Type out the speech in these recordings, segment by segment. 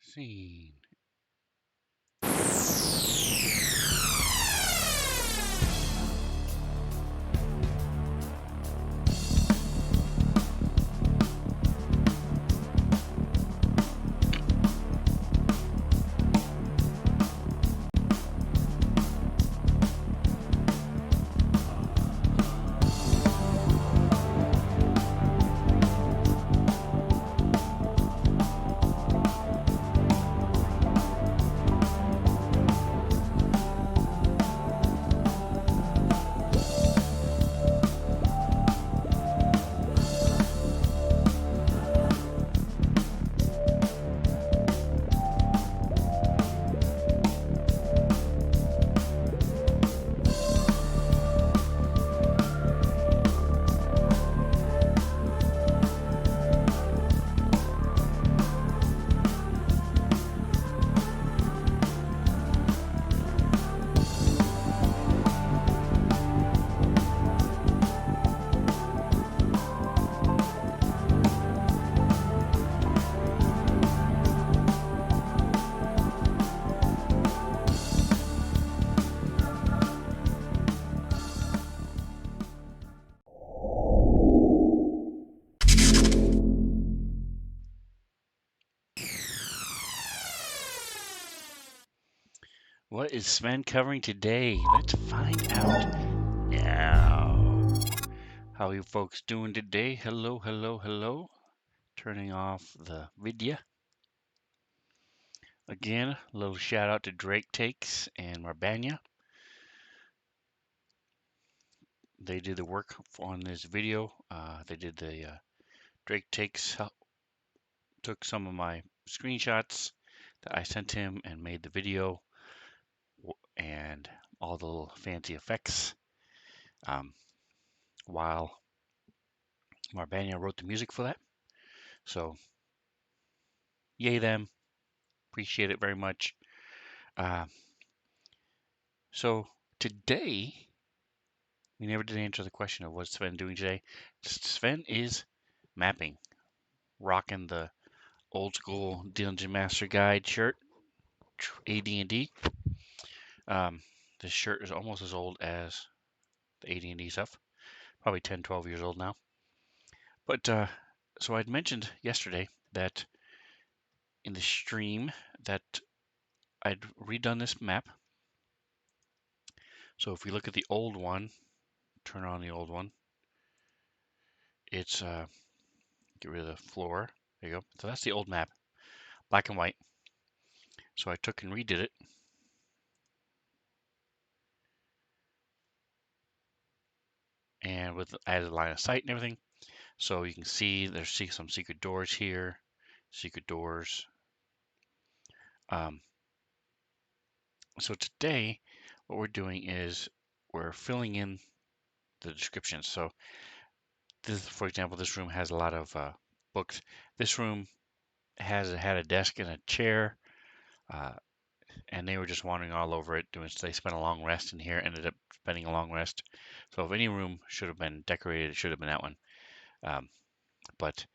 Scene. What is Sven covering today? Let's find out now. How you folks doing today? Hello, hello, hello. Turning off the video. Again, a little shout out to Drake Takes and Marbanya. They did the work on this video. They did the Drake Takes, took some of my screenshots that I sent him and made the video and all the little fancy effects. While Marbanya wrote the music for that. So, yay them. Appreciate it very much. Uh, so, today, we never did answer the question of what's Sven doing today. Sven is mapping, rocking the old school Dungeon Master Guide shirt, AD&D. This shirt is almost as old as the AD&D stuff, probably 10, 12 years old now. But so I'd mentioned yesterday that in the stream that I'd redone this map. So if we look at the old one, turn on the old one, it's get rid of the floor. There you go. So that's the old map, black and white. So I took and redid it. And with added line of sight and everything. So you can see there's some secret doors here, secret doors. So today, what we're doing is we're filling in the descriptions. So this, for example, this room has a lot of books. This room had a desk and a chair, and they were just wandering all over it. They spent a long rest in here, ended up spending a long rest. So if any room should have been decorated, it should have been that one. But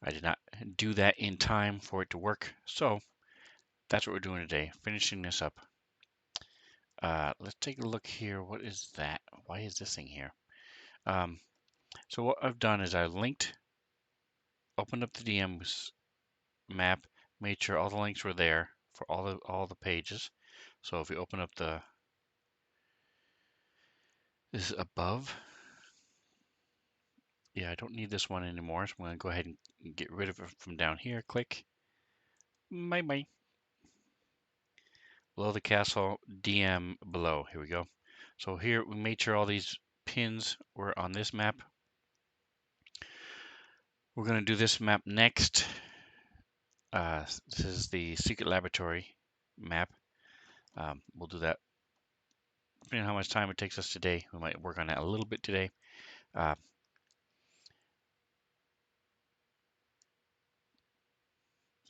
I did not do that in time for it to work. So that's what we're doing today, finishing this up. Let's take a look here. What is that? Why is this thing here? So what I've done is I opened up the DM's map, made sure all the links were there for all the pages. So if we open up this is above. Yeah, I don't need this one anymore, so I'm going to go ahead and get rid of it from down here. Click. Bye. Below the castle, DM below. Here we go. So here we made sure all these pins were on this map. We're going to do this map next. This is the secret laboratory map. We'll do that. Depending on how much time it takes us today, we might work on that a little bit today. So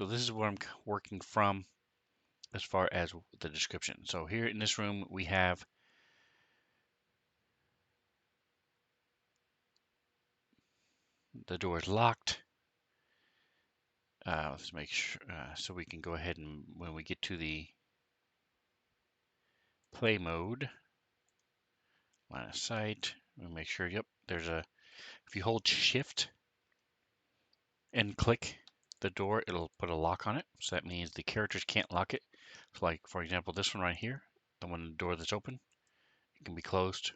this is where I'm working from as far as the description. So here in this room, we have the door is locked. Let's make sure, so we can go ahead and when we get to the play mode, line of sight, we'll make sure, yep, if you hold shift and click the door, it'll put a lock on it. So that means the characters can't lock it. So like, for example, this one right here, the door that's open, it can be closed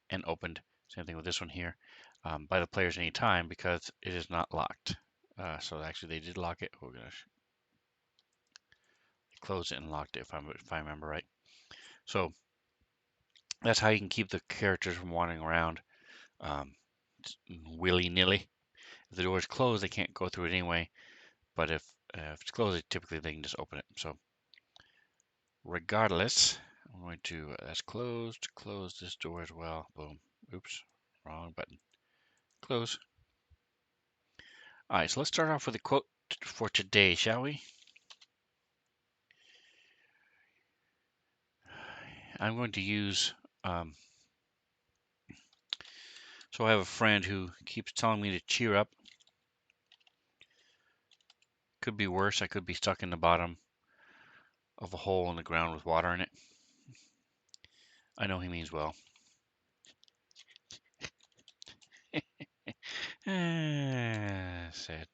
and opened. Same thing with this one here, by the players anytime because it is not locked. So actually they did lock it. Oh gosh. Closed it and locked it if I remember right. So that's how you can keep the characters from wandering around willy-nilly. If the door is closed, they can't go through it anyway. But if it's closed, typically they can just open it. So regardless, I'm going to that's closed. Close this door as well. Boom. Oops, wrong button. Close. All right, so let's start off with a quote for today, shall we? I'm going to use. So I have a friend who keeps telling me to cheer up. Could be worse. I could be stuck in the bottom of a hole in the ground with water in it. I know he means well. Sad.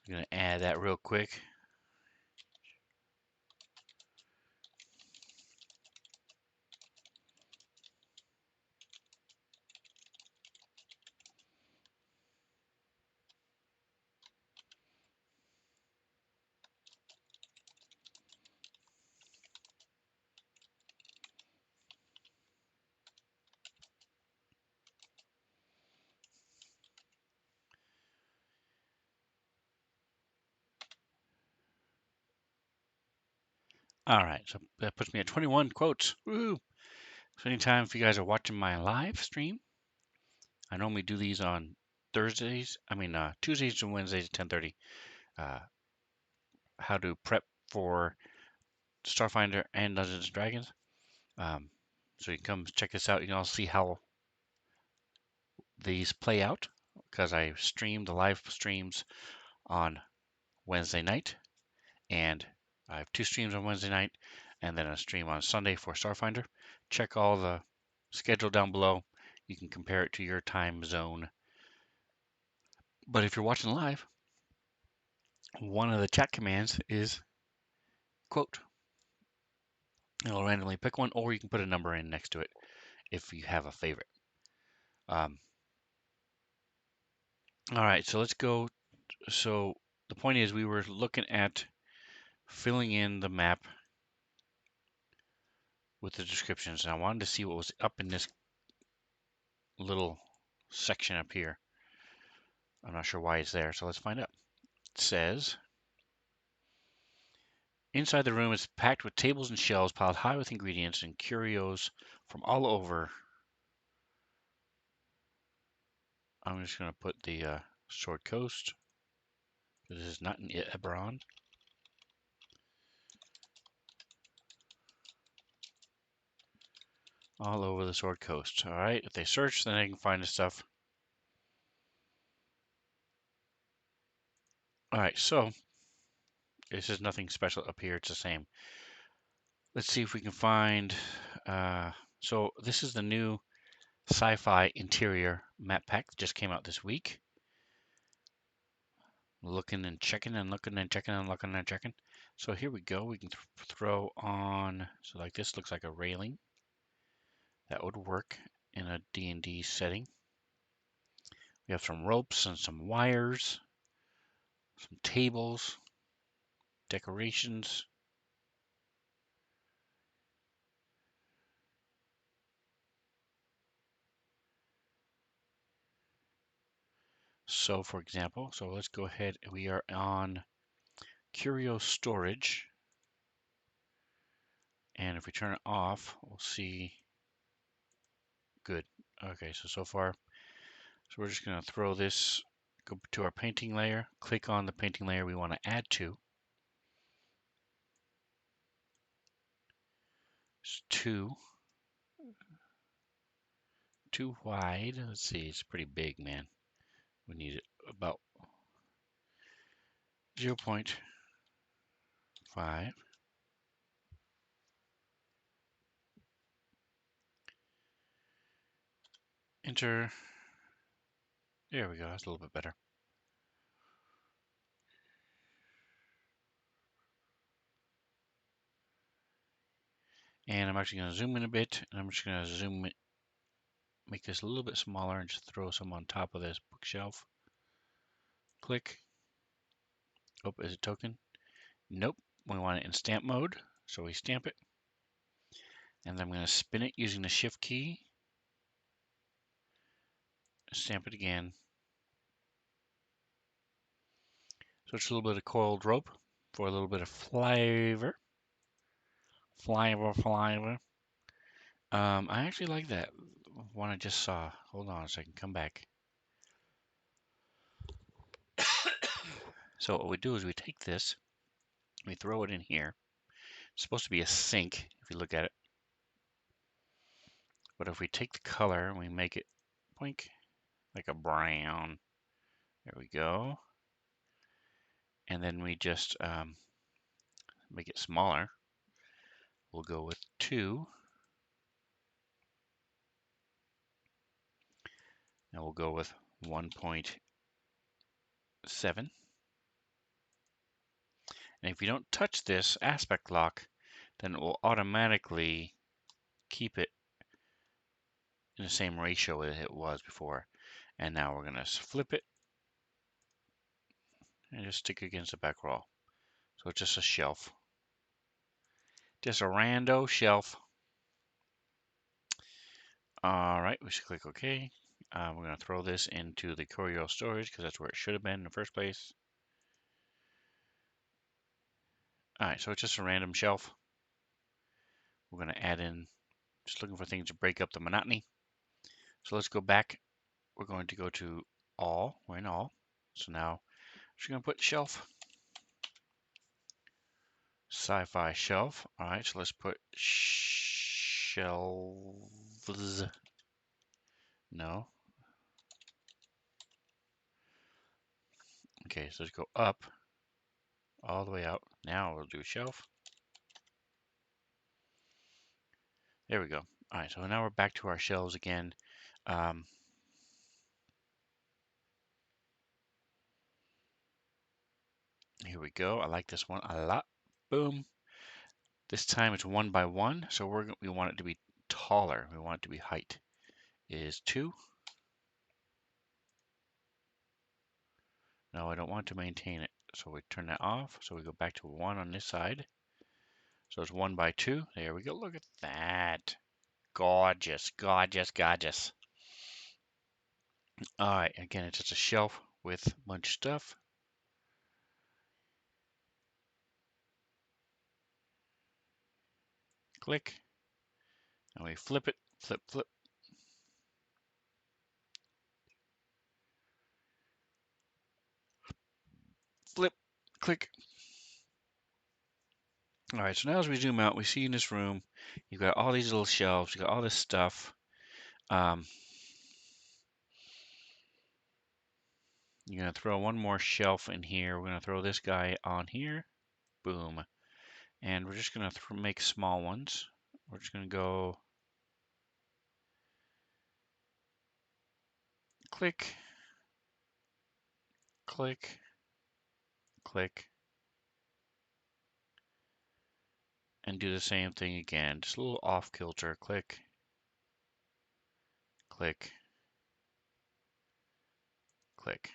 I'm gonna add that real quick. All right, so that puts me at 21 quotes. Woo! So anytime if you guys are watching my live stream, I normally do these on Tuesdays and Wednesdays at 10:30. Uh, how to prep for Starfinder and Dungeons and Dragons. So you can come check this out. You can also see how these play out because I stream the live streams on Wednesday night, and I have 2 streams on Wednesday night, and then a stream on Sunday for Starfinder. Check all the schedule down below. You can compare it to your time zone. But if you're watching live, one of the chat commands is quote. It'll randomly pick one, or you can put a number in next to it if you have a favorite. Um, all right, so let's go. So the point is, we were looking at filling in the map with the descriptions, and I wanted to see what was up in this little section up here. I'm not sure why it's there, so let's find out. It says, inside the room is packed with tables and shelves piled high with ingredients and curios from all over. I'm just going to put the Sword Coast. This is not in Eberron. All over the Sword Coast. All right, if they search, then they can find the stuff. All right, so this is nothing special up here. It's the same. Let's see if we can find. So this is the new sci-fi interior map pack that just came out this week. Looking and checking and looking and checking and looking and checking. So here we go. We can throw on. So like this looks like a railing. That would work in a D&D setting. We have some ropes and some wires, some tables, decorations. So for example, so let's go ahead. We are on Curio Storage. And if we turn it off, we'll see. Good. Okay, so far. So we're just going to throw this, go to our painting layer, click on the painting layer we want to add to. It's 2. too wide. Let's see, it's pretty big, man. We need it about 0.5. Enter. There we go. That's a little bit better. And I'm actually going to zoom in a bit, and I'm just going to zoom it, make this a little bit smaller, and just throw some on top of this bookshelf. Click. Oh, is it token? Nope. We want it in stamp mode, so we stamp it. And then I'm going to spin it using the shift key. Stamp it again. So it's a little bit of coiled rope for a little bit of flavor. Flavor. I actually like that one I just saw. Hold on a second, come back. So what we do is we take this, we throw it in here. It's supposed to be a sink if you look at it. But if we take the color and we make it blink like a brown, there we go. And then we just make it smaller. We'll go with 2. And we'll go with 1.7. And if you don't touch this aspect lock, then it will automatically keep it in the same ratio as it was before. And now we're going to flip it and just stick it against the back wall. So it's just a shelf. Just a rando shelf. All right, we should click OK. We're going to throw this into the Corel storage because that's where it should have been in the first place. All right, so it's just a random shelf. We're going to add in, just looking for things to break up the monotony. So let's go back. We're going to go to all. We're in all. So now I'm just going to put shelf. Sci-fi shelf. All right, so let's put shelves. No. Okay, so let's go up all the way out. Now we'll do shelf. There we go. All right, so now we're back to our shelves again. Here we go. I like this one a lot. Boom. This time it's 1 by 1, so we want it to be taller. We want it to be height is 2. No, I don't want to maintain it. So we turn that off. So we go back to 1 on this side. So it's 1 by 2. There we go. Look at that. Gorgeous, gorgeous, gorgeous. All right, again, it's just a shelf with a bunch of stuff. Click. And we flip it. Flip, flip. Flip. Click. All right, so now as we zoom out, we see in this room, you've got all these little shelves. You've got all this stuff. You're going to throw one more shelf in here. We're going to throw this guy on here. Boom. And we're just going to make small ones. We're just going to go click, click, click, and do the same thing again. Just a little off kilter. Click, click, click.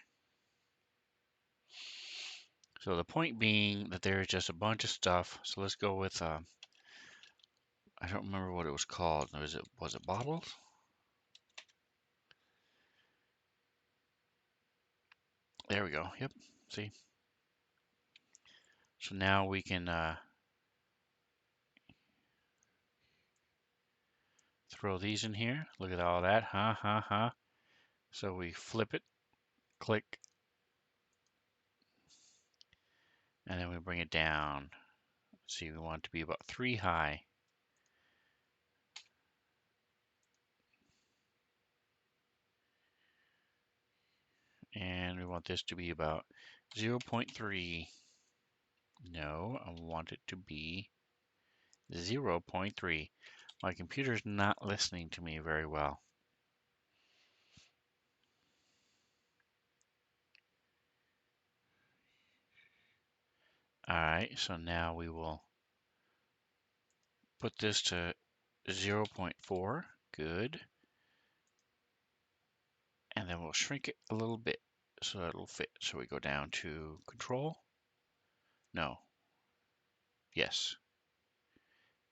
So the point being that there is just a bunch of stuff. So let's go with, I don't remember what it was called. Was it bottles? There we go. Yep. See? So now we can throw these in here. Look at all that. Ha, ha, ha. So we flip it, click, and then we bring it down. See, we want it to be about 3 high. And we want this to be about 0.3. No, I want it to be 0.3. My computer's not listening to me very well. All right, so now we will put this to 0.4. Good. And then we'll shrink it a little bit so that it'll fit. So we go down to Control. No. Yes.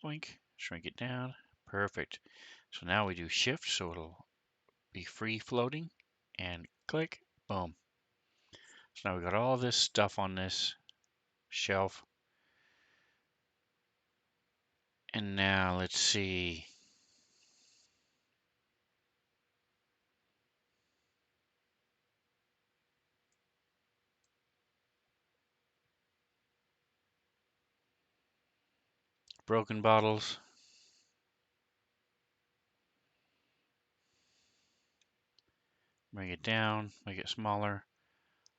Blink. Shrink it down. Perfect. So now we do Shift so it'll be free floating. And click. Boom. So now we got all this stuff on this shelf. And now let's see. Broken bottles. Bring it down, make it smaller.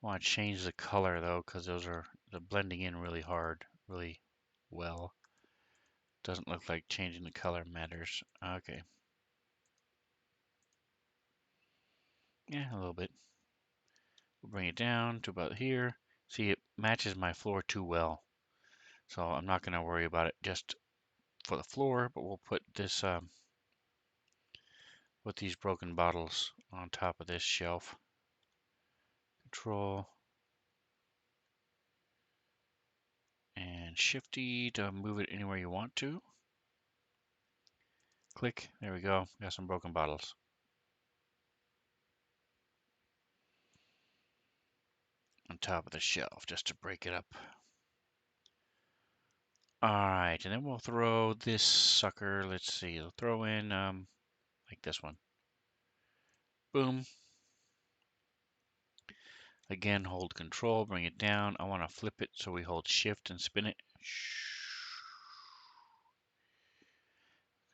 I want to change the color though, because they're blending in really hard, really well. Doesn't look like changing the color matters. Okay. Yeah, a little bit. We'll bring it down to about here. See, it matches my floor too well. So I'm not going to worry about it just for the floor, but we'll put this, put these broken bottles on top of this shelf. Control and Shifty to move it anywhere you want to. Click, there we go. Got some broken bottles. On top of the shelf just to break it up. All right, and then we'll throw this sucker. Let's see, we'll throw in like this one. Boom. Again, hold Control, bring it down. I want to flip it so we hold Shift and spin it.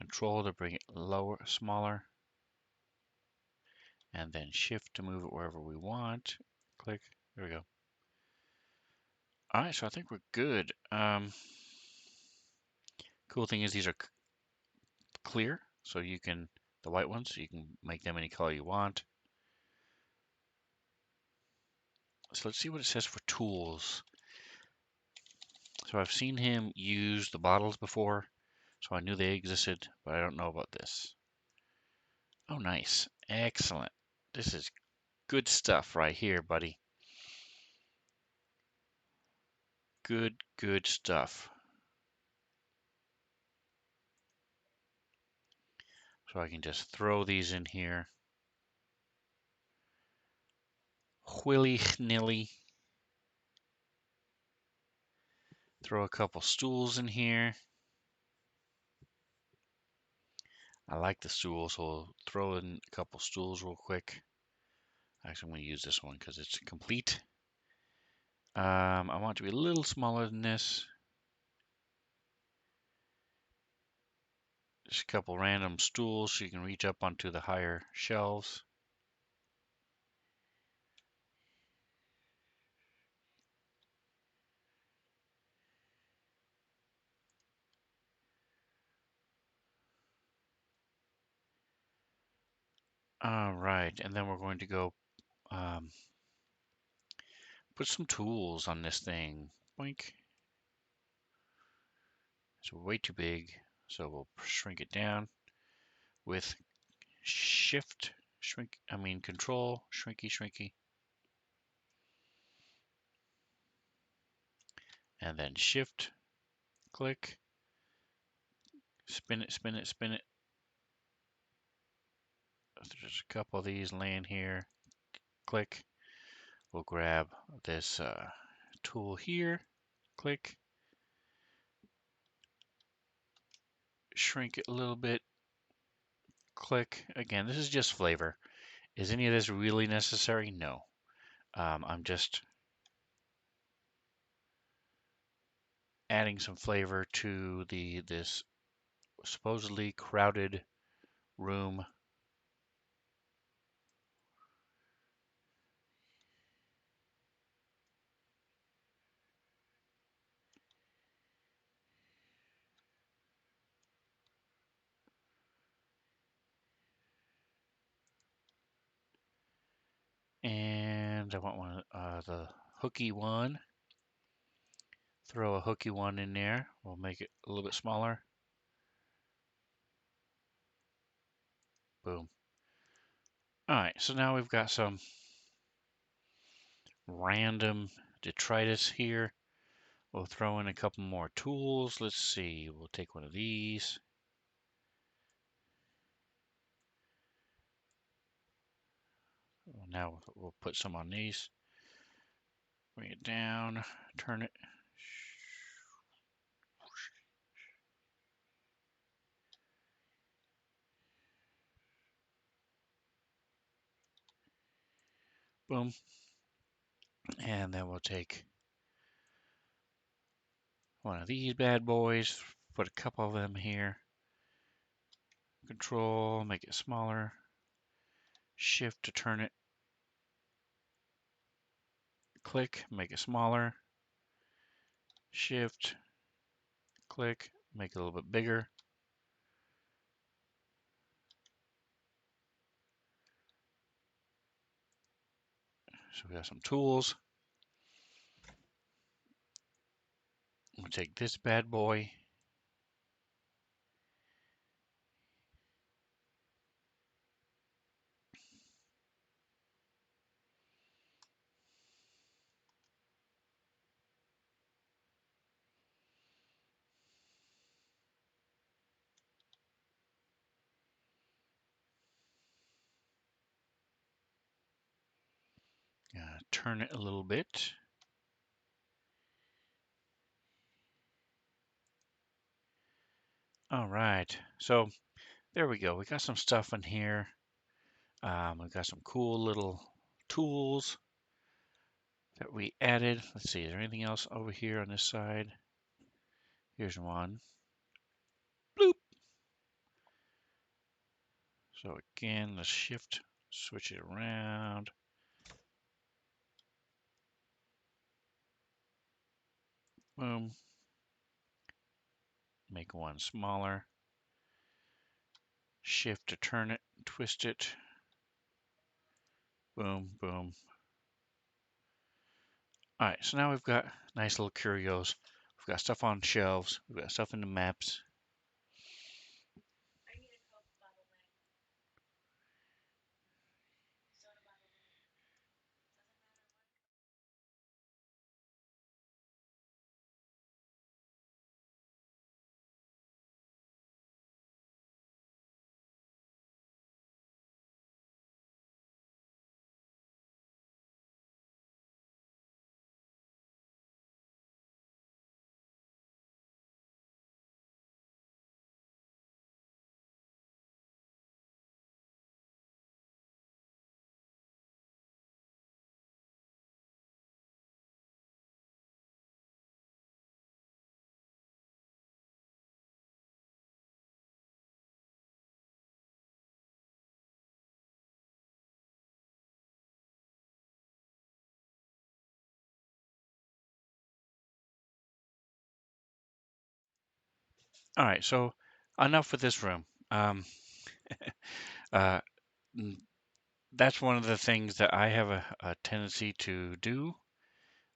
Control to bring it lower, smaller, and then Shift to move it wherever we want. Click. There we go. All right, so I think we're good. Cool thing is these are clear, so you can, the white ones, so you can make them any color you want. So let's see what it says for tools. So I've seen him use the bottles before, so I knew they existed, but I don't know about this. Oh, nice. Excellent. This is good stuff right here, buddy. Good stuff. So I can just throw these in here. Willy-nilly. Throw a couple stools in here. I like the stools, so we'll throw in a couple stools real quick. Actually, I'm going to use this one because it's complete. I want it to be a little smaller than this. Just a couple random stools so you can reach up onto the higher shelves. All right, and then we're going to go put some tools on this thing. Boink. It's way too big, so we'll shrink it down with Shift, Control, shrinky, and then Shift, click, spin it. There's a couple of these laying here. Click. We'll grab this tool here. Click. Shrink it a little bit. Click. Again, this is just flavor. Is any of this really necessary? No. I'm just adding some flavor to this supposedly crowded room. I want one, the hooky one. Throw a hooky one in there. We'll make it a little bit smaller. Boom. All right, so now we've got some random detritus here. We'll throw in a couple more tools. Let's see, we'll take one of these. Now we'll put some on these. Bring it down, turn it. Boom. And then we'll take one of these bad boys, put a couple of them here. Control, make it smaller. Shift to turn it. Click, make it smaller. Shift, click, make it a little bit bigger. So we got some tools. We'll take this bad boy. Turn it a little bit. All right, so there we go. We got some stuff in here. We've got some cool little tools that we added. Let's see, is there anything else over here on this side? Here's one. Bloop. So again, let's shift, switch it around. Boom. Make one smaller. Shift to turn it, twist it. Boom, boom. All right, so now we've got nice little curios. We've got stuff on shelves. We've got stuff in the maps. All right, so enough with this room. Uh, that's one of the things that I have a tendency to do,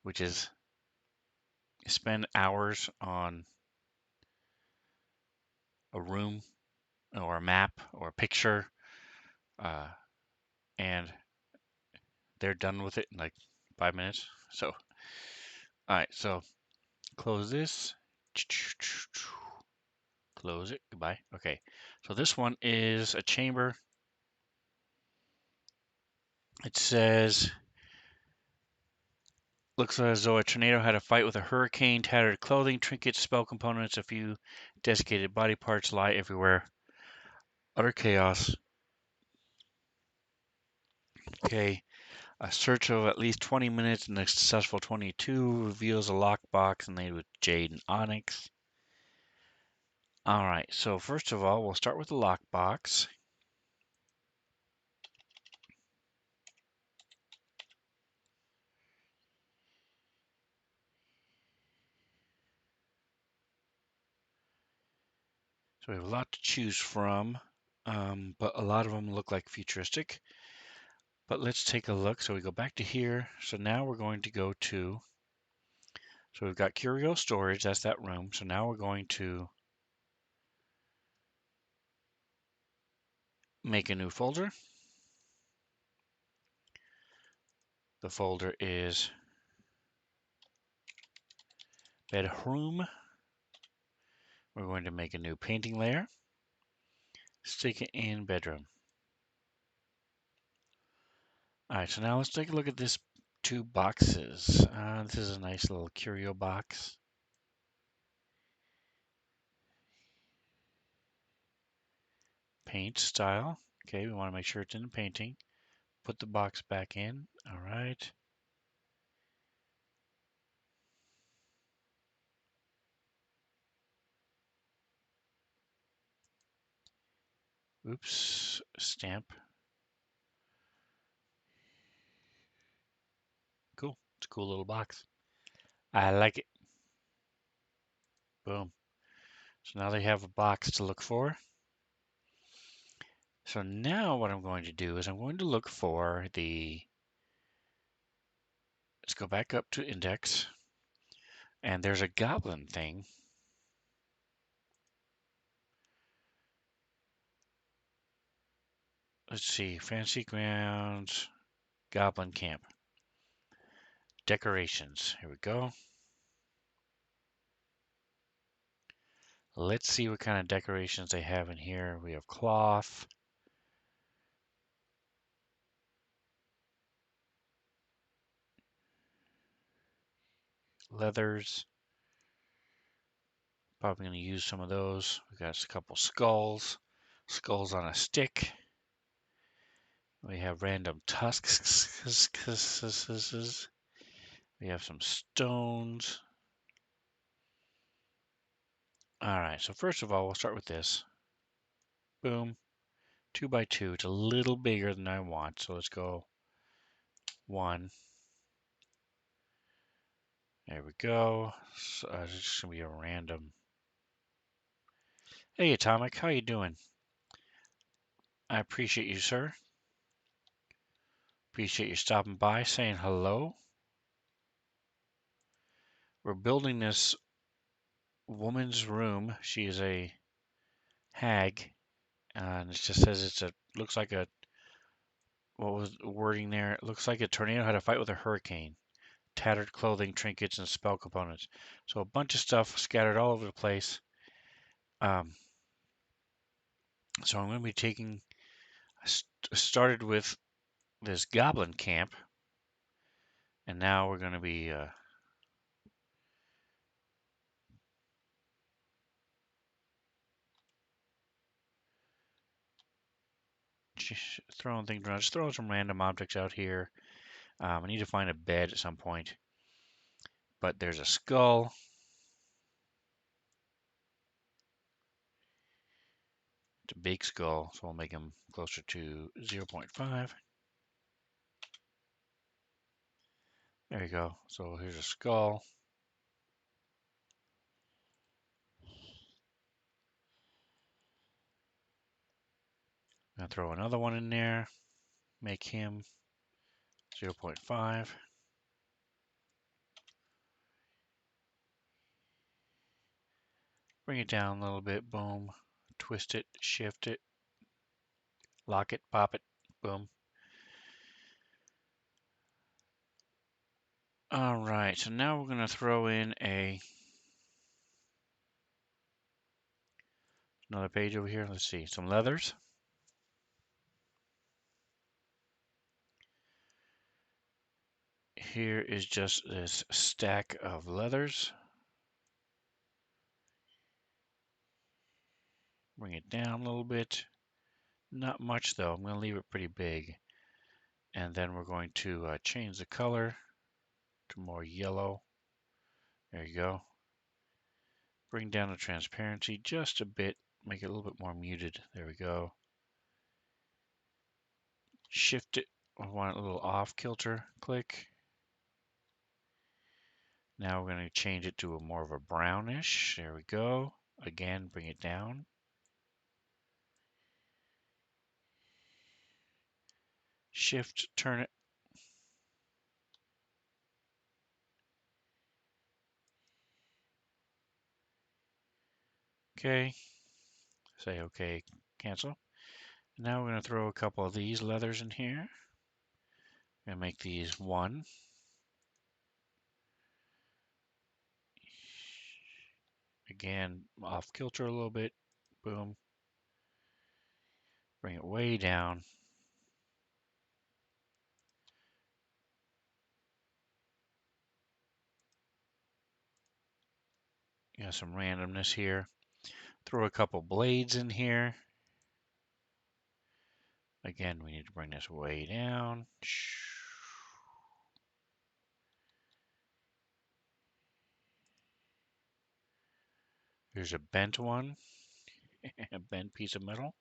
which is spend hours on a room or a map or a picture, uh, and they're done with it in like 5 minutes. So, all right, so close this. Close it. Goodbye. Okay, so this one is a chamber. It says, looks as though a tornado had a fight with a hurricane, tattered clothing, trinkets, spell components, a few desiccated body parts lie everywhere. Utter chaos. Okay, a search of at least 20 minutes and a successful 22 reveals a lockbox made with jade and onyx. All right, so first of all, we'll start with the lockbox. So we have a lot to choose from, but a lot of them look like futuristic. But let's take a look. So we go back to here. So now we're going to go to, so we've got Curio Storage, that's that room. So now we're going to make a new folder. The folder is bedroom. We're going to make a new painting layer. Stick it in bedroom. All right, so now let's take a look at this two boxes. This is a nice little curio box. Paint style. Okay, we want to make sure it's in the painting. Put the box back in. All right. Oops, stamp. Cool. It's a cool little box. I like it. Boom. So now they have a box to look for. So now what I'm going to do is I'm going to look for the, let's go back up to index. And there's a goblin thing. Let's see, fancy grounds, goblin camp. Decorations, here we go. Let's see what kind of decorations they have in here. We have cloth. Leathers. Probably going to use some of those. We got a couple skulls. Skulls on a stick. We have random tusks. We have some stones. All right, so first of all, we'll start with this. Boom. 2 by 2. It's a little bigger than I want, so let's go 1. There we go. So, it's just gonna be a random. Hey, Atomic, how you doing? I appreciate you, sir. Appreciate you stopping by, saying hello. We're building this woman's room. She is a hag, and it just says it's a, looks like a, what was the wording there? It looks like a tornado had a fight with a hurricane. Tattered clothing, trinkets, and spell components. So a bunch of stuff scattered all over the place. Um, so I'm going to be taking, I started with this goblin camp, and now we're going to be just throwing things around, just throwing some random objects out here. I need to find a bed at some point, but there's a skull. It's a big skull, so we'll make him closer to 0.5. There you go. So here's a skull. I'm going to throw another one in there. Make him 0.5. Bring it down a little bit. Boom. Twist it. Shift it. Lock it. Pop it. Boom. All right. So now we're going to throw in another page over here. Let's see. Some leathers. Here is just this stack of leathers. Bring it down a little bit. Not much though. I'm going to leave it pretty big. And then we're going to change the color to more yellow. There you go. Bring down the transparency just a bit. Make it a little bit more muted. There we go. Shift it. I want it a little off kilter. Click. Now we're going to change it to a more of a brownish. There we go. Again, bring it down. Shift, turn it. Okay. Say okay, cancel. Now we're going to throw a couple of these leathers in here. We're going to make these 1. Again, off kilter a little bit. Boom. Bring it way down. Got some randomness here. Throw a couple blades in here. Again, we need to bring this way down. Here's a bent one, a bent piece of metal.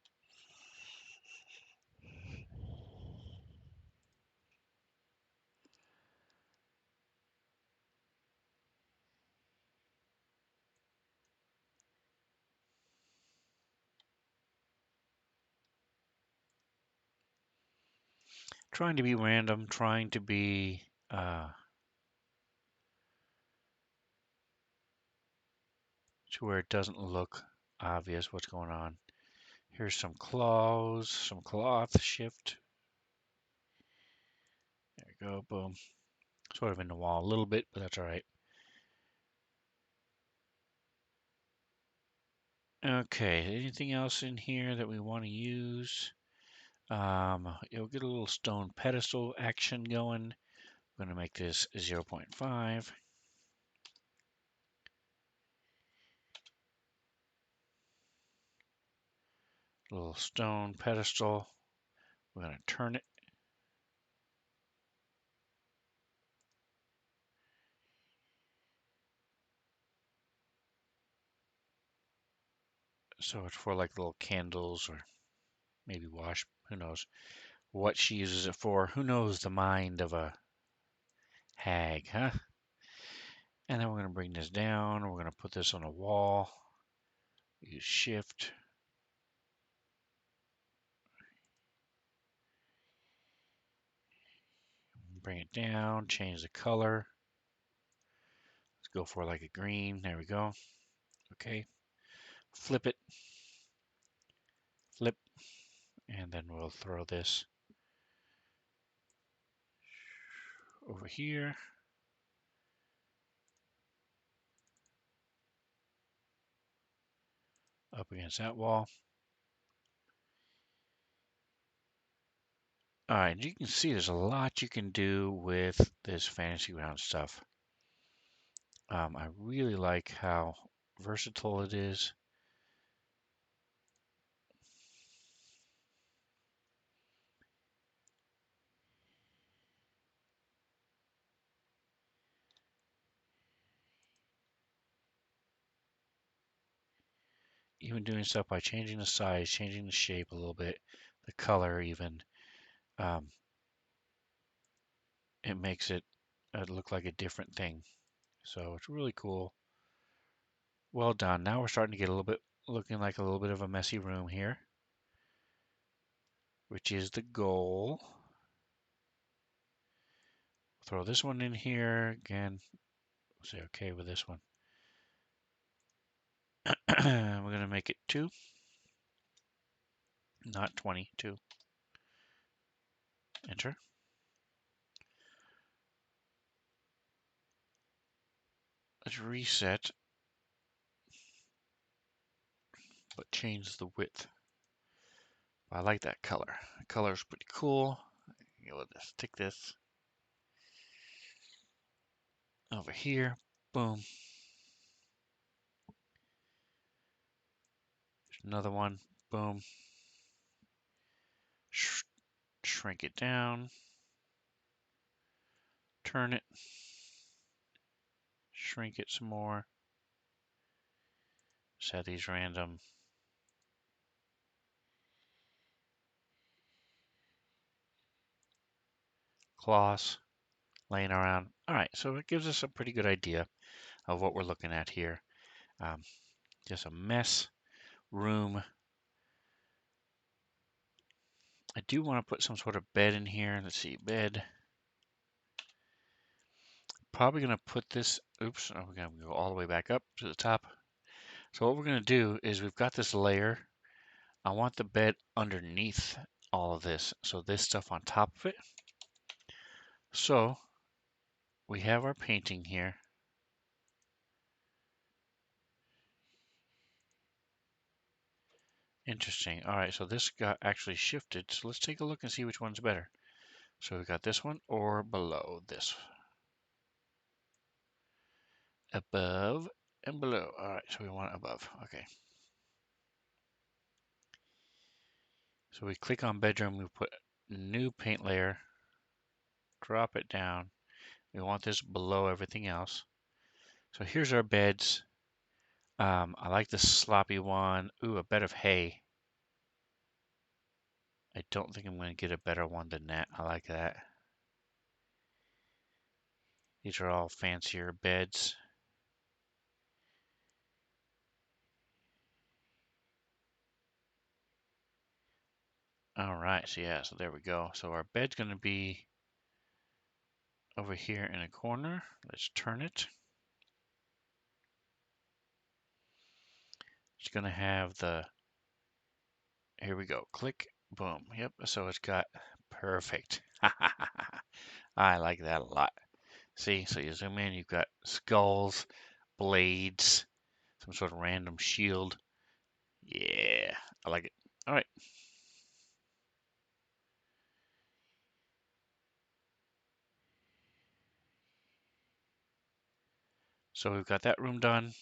Trying to be random, trying to be to where it doesn't look obvious what's going on. Here's some claws, some cloth, shift. There we go, boom. Sort of in the wall a little bit, but that's all right. Okay, anything else in here that we want to use? You'll get a little stone pedestal action going. I'm going to make this 0.5. Little stone pedestal. We're going to turn it. So it's for like little candles or maybe wash, who knows what she uses it for. Who knows the mind of a hag, huh? And then we're going to bring this down. We're going to put this on a wall. Use shift. Bring it down. Change the color. Let's go for like a green. There we go. Okay. Flip it. Flip. And then we'll throw this over here. Up against that wall. All right, you can see there's a lot you can do with this fantasy ground stuff. I really like how versatile it is. Even doing stuff by changing the size, changing the shape a little bit, the color even, it makes it look like a different thing. So it's really cool. Well done. Now we're starting to get a little bit, looking like a little bit of a messy room here, which is the goal. Throw this one in here again. Say okay with this one. We're going to make it 2, not 22. Enter. Let's reset, but change the width. I like that color. The color is pretty cool. We'll just stick this over here. Boom. There's another one. Boom. Shrink it down. Turn it. Shrink it some more. Set these random. Cloths laying around. All right, so it gives us a pretty good idea of what we're looking at here. Just a mess room. I do want to put some sort of bed in here. Let's see, bed. Probably going to put this, oops, we're going to go all the way back up to the top. So what we're going to do is we've got this layer. I want the bed underneath all of this. So this stuff on top of it. So we have our painting here. Interesting. All right, so this got actually shifted. So let's take a look and see which one's better. So we got this one or below this. Above and below. All right, so we want above. Okay. So we click on bedroom, we put new paint layer, drop it down. We want this below everything else. So here's our beds. I like the sloppy one. Ooh, a bed of hay. I don't think I'm going to get a better one than that. I like that. These are all fancier beds. All right, so yeah, so there we go. So our bed's going to be over here in a corner. Let's turn it. It's going to have the, here we go, click, boom. Yep, so it's got perfect. I like that a lot. See, so you zoom in, you've got skulls, blades, some sort of random shield. Yeah, I like it. All right. So we've got that room done.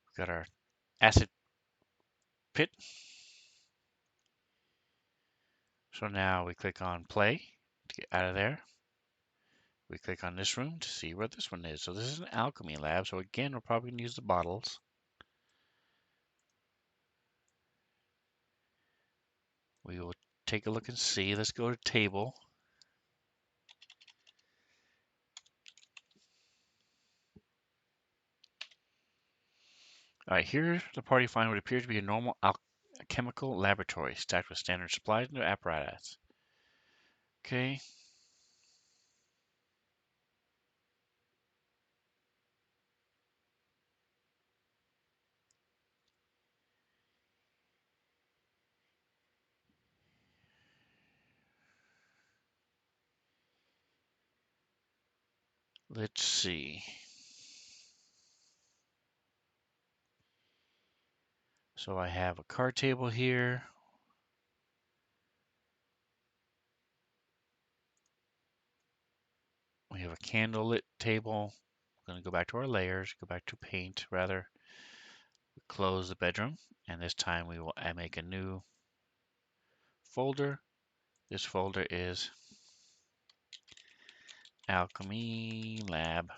We've got our acid pit. So now we click on play to get out of there. We click on this room to see where this one is. So this is an alchemy lab. So again, we're probably going to use the bottles. We will take a look and see. Let's go to table. All right, here the party find what appears to be a normal chemical laboratory stacked with standard supplies and apparatus. Okay. Let's see. So I have a card table here. We have a candle lit table. We're going to go back to our layers, go back to paint rather. Close the bedroom, and this time we will make a new folder. This folder is Alchemy Lab.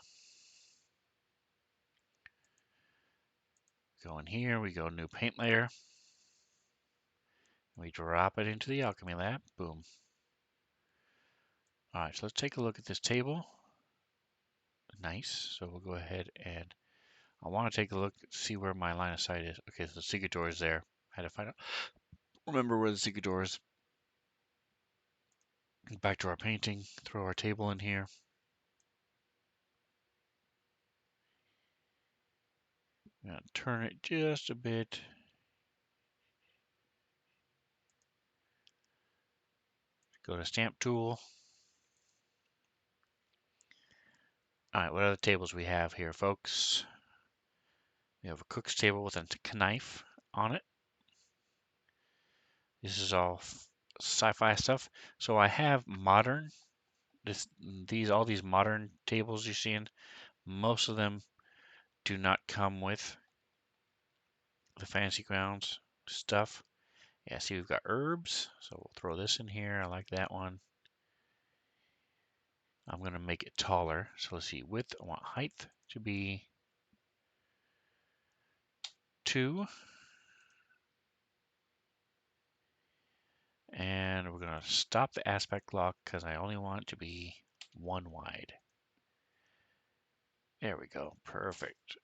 Go in here, we go new paint layer. We drop it into the Alchemy Lab. Boom. All right, so let's take a look at this table. Nice. So we'll go ahead and I want to take a look, see where my line of sight is. Okay, so the secret door is there. I had to find out, remember where the secret door is. Back to our painting, throw our table in here. I'm gonna turn it just a bit. Go to stamp tool. All right, what other tables we have here, folks? We have a cook's table with a knife on it. This is all sci-fi stuff. So I have modern. All these modern tables you're seeing, most of them do not come with the fancy grounds stuff. Yeah, see we've got herbs, so we'll throw this in here. I like that one. I'm gonna make it taller. So let's see, width, I want height to be 2. And we're gonna stop the aspect lock because I only want it to be 1 wide. There we go, perfect.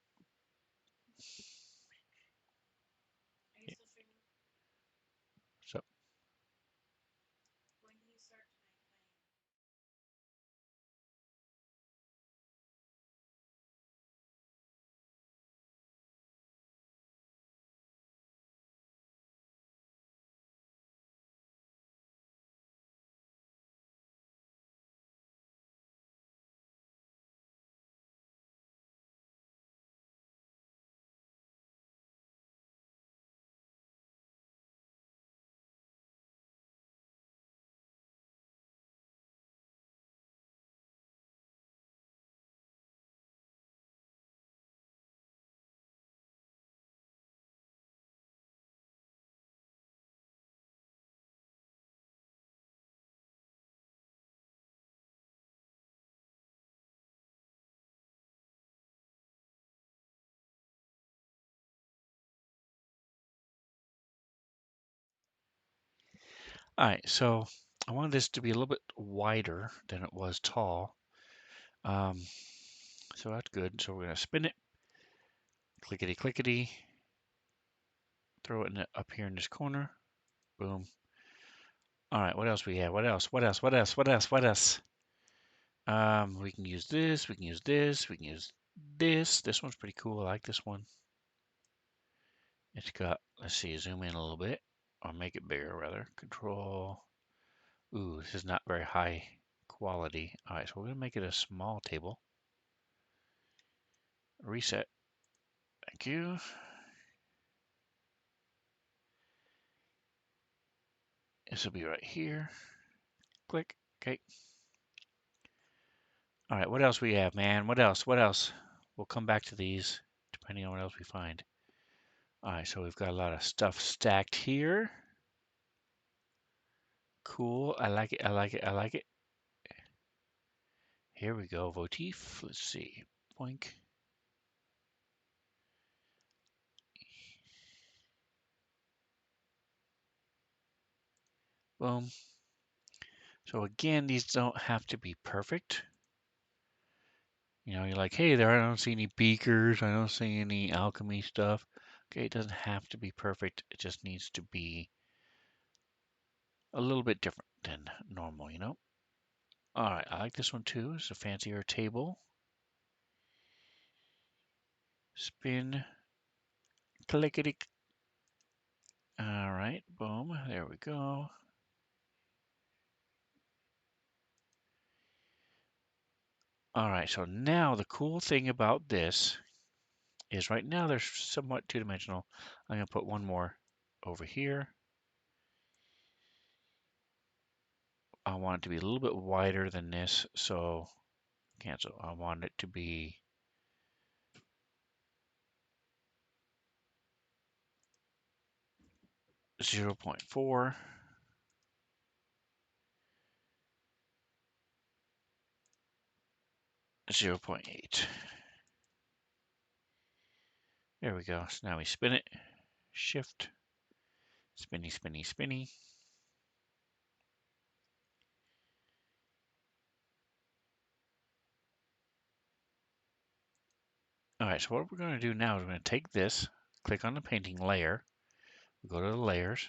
All right, so I wanted this to be a little bit wider than it was tall. Um, so that's good. So we're going to spin it, clickety clickety, throw it up here in this corner. Boom. All right, what else we have? What else? What else? What else? What else? What else? We can use this. We can use this. We can use this. This one's pretty cool. I like this one. It's got, let's see, zoom in a little bit, or make it bigger rather. Control. Ooh, this is not very high quality. All right, so we're going to make it a small table. Reset. Thank you. This will be right here. Click. Okay. All right, what else we have, man? What else? What else? We'll come back to these depending on what else we find. All right, so we've got a lot of stuff stacked here. Cool. I like it. I like it. I like it. Here we go. Votif. Let's see. Boink. Boom. So again, these don't have to be perfect. You know, you're like, hey, there, I don't see any beakers. I don't see any alchemy stuff. Okay, it doesn't have to be perfect. It just needs to be a little bit different than normal, you know? All right, I like this one too. It's a fancier table. Spin. Clickety. All right, boom. There we go. All right, so now the cool thing about this is right now they're somewhat two-dimensional. I'm going to put one more over here. I want it to be a little bit wider than this, so cancel. I want it to be 0.4, 0.8. There we go. So now we spin it. Shift. Spinny, spinny, spinny. All right, so what we're going to do now is we're going to take this, click on the painting layer, we go to the layers,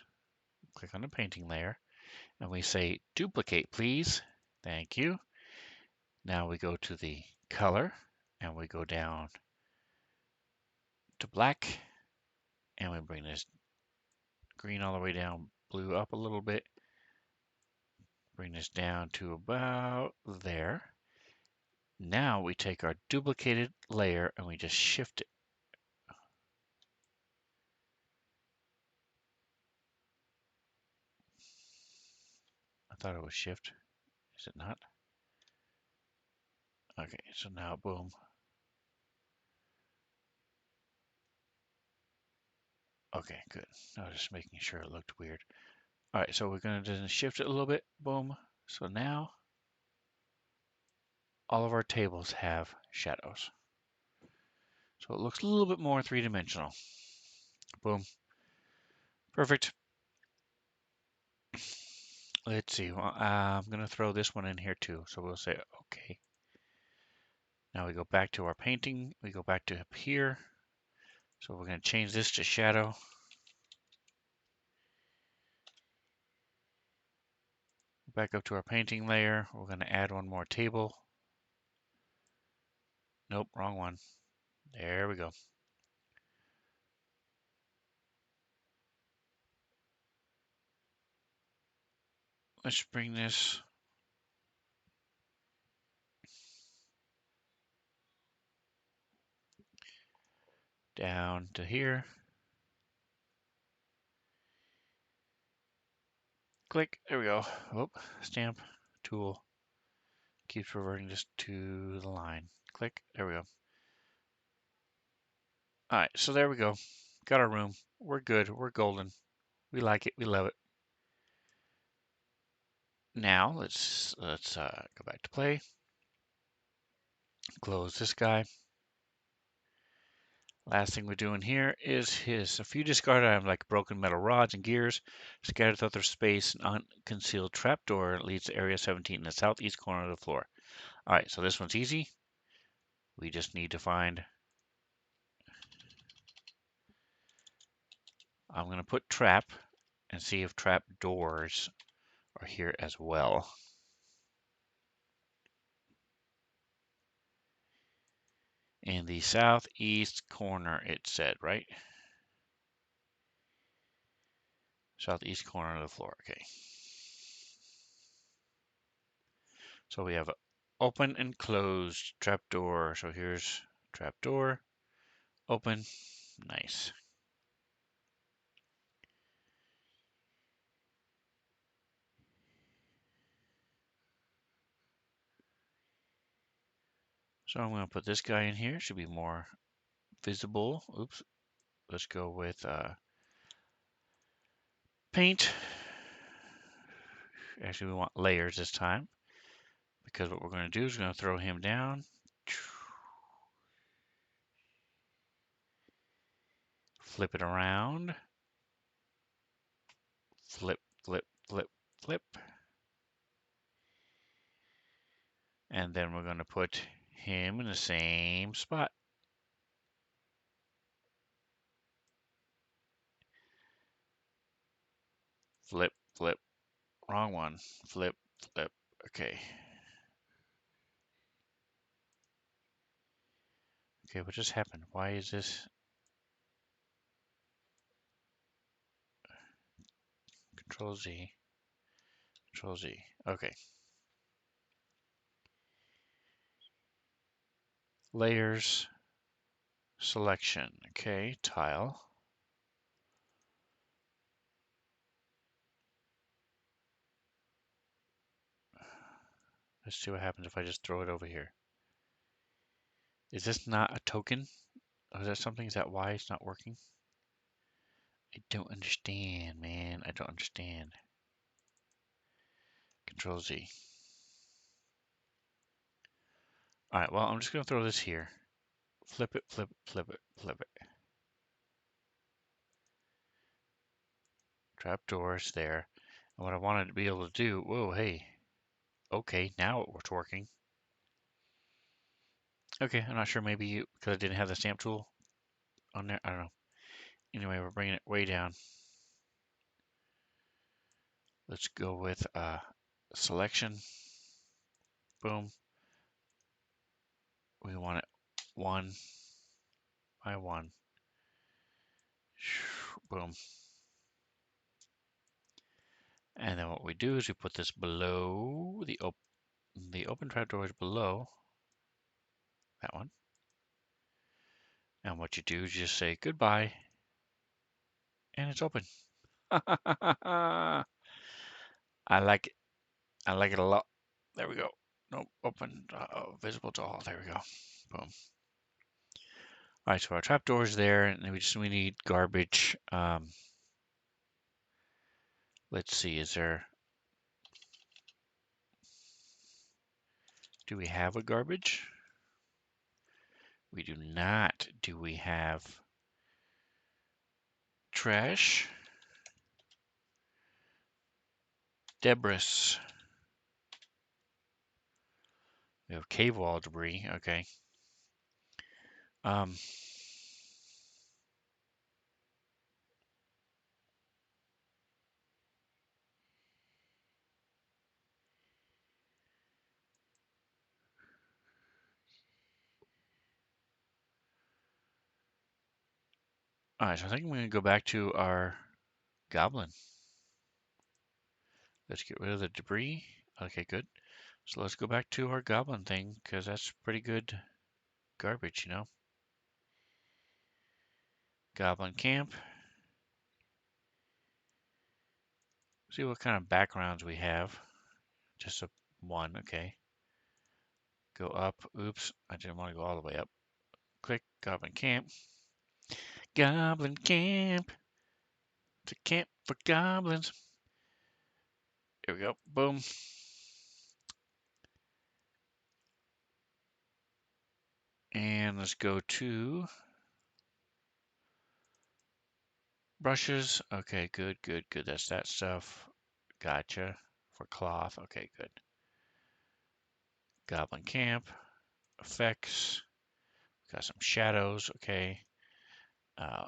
click on the painting layer, and we say duplicate, please. Thank you. Now we go to the color, and we go down to black, and we bring this green all the way down, blue up a little bit, bring this down to about there. Now we take our duplicated layer and we just shift it. I thought it was shift. Is it not? Okay, so now boom. Okay, good. I was just making sure it looked weird. All right, so we're going to just shift it a little bit. Boom. So now all of our tables have shadows. So it looks a little bit more three-dimensional. Boom. Perfect. Let's see. Well, I'm going to throw this one in here too. So we'll say, okay. Now we go back to our painting. We go back to up here. So we're going to change this to shadow. Back up to our painting layer. We're going to add one more table. Nope, wrong one. There we go. Let's bring this down to here. Click. There we go. Oh, stamp tool keeps reverting this to the line. Click. There we go. All right, so there we go. Got our room. We're good. We're golden. We like it. We love it. Now let's go back to play. Close this guy. Last thing we're doing here is a few discarded items like broken metal rods and gears scattered throughout the space. An unconcealed trapdoor leads to Area 17 in the southeast corner of the floor. All right, so this one's easy. We just need to find. I'm going to put trap and see if trap doors are here as well. In the southeast corner, it said, right? Southeast corner of the floor. Okay. So we have open and closed trapdoor. So here's trapdoor. Open. Nice. So I'm going to put this guy in here. Should be more visible. Oops. Let's go with paint. Actually, we want layers this time, because what we're going to do is we're going to throw him down. Flip it around. Flip, flip, flip, flip. And then we're going to put him in the same spot. Flip, flip, wrong one. Flip, flip. Okay. Okay, what just happened? Why is this? Control Z. Control Z. Okay. Layers. Selection. Okay, tile. Let's see what happens if I just throw it over here. Is this not a token? Or is that something? Is that why it's not working? I don't understand, man. I don't understand. Control Z. All right, well, I'm just going to throw this here. Flip it, flip it, flip it, flip it. Trapdoors there. And what I wanted to be able to do, whoa, hey. Okay, now it was working. Okay, I'm not sure, maybe because I didn't have the stamp tool on there. I don't know. Anyway, we're bringing it way down. Let's go with selection. Boom. We want it one by one. Boom. And then what we do is we put this below the open trapdoor is below that one. And what you do is you just say goodbye, and it's open. I like it. I like it a lot. There we go. Nope, open, visible to all. There we go. Boom. All right, so our trapdoor is there, and we need garbage. Let's see, do we have a garbage? We do not. Do we have trash? Debris. We have cave wall debris. Okay. Um, all right, so I think I'm going to go back to our goblin. Let's get rid of the debris. Okay, good. So let's go back to our goblin thing, because that's pretty good garbage, you know? Goblin camp. See what kind of backgrounds we have. Just a one, okay. Go up. Oops, I didn't want to go all the way up. Click Goblin camp. Goblin camp. It's a camp for goblins. Here we go. Boom. And let's go to Brushes. Okay, good, good, good. That's that stuff. Gotcha. For cloth. Okay, good. Goblin Camp. Effects. Got some shadows. Okay. Uh,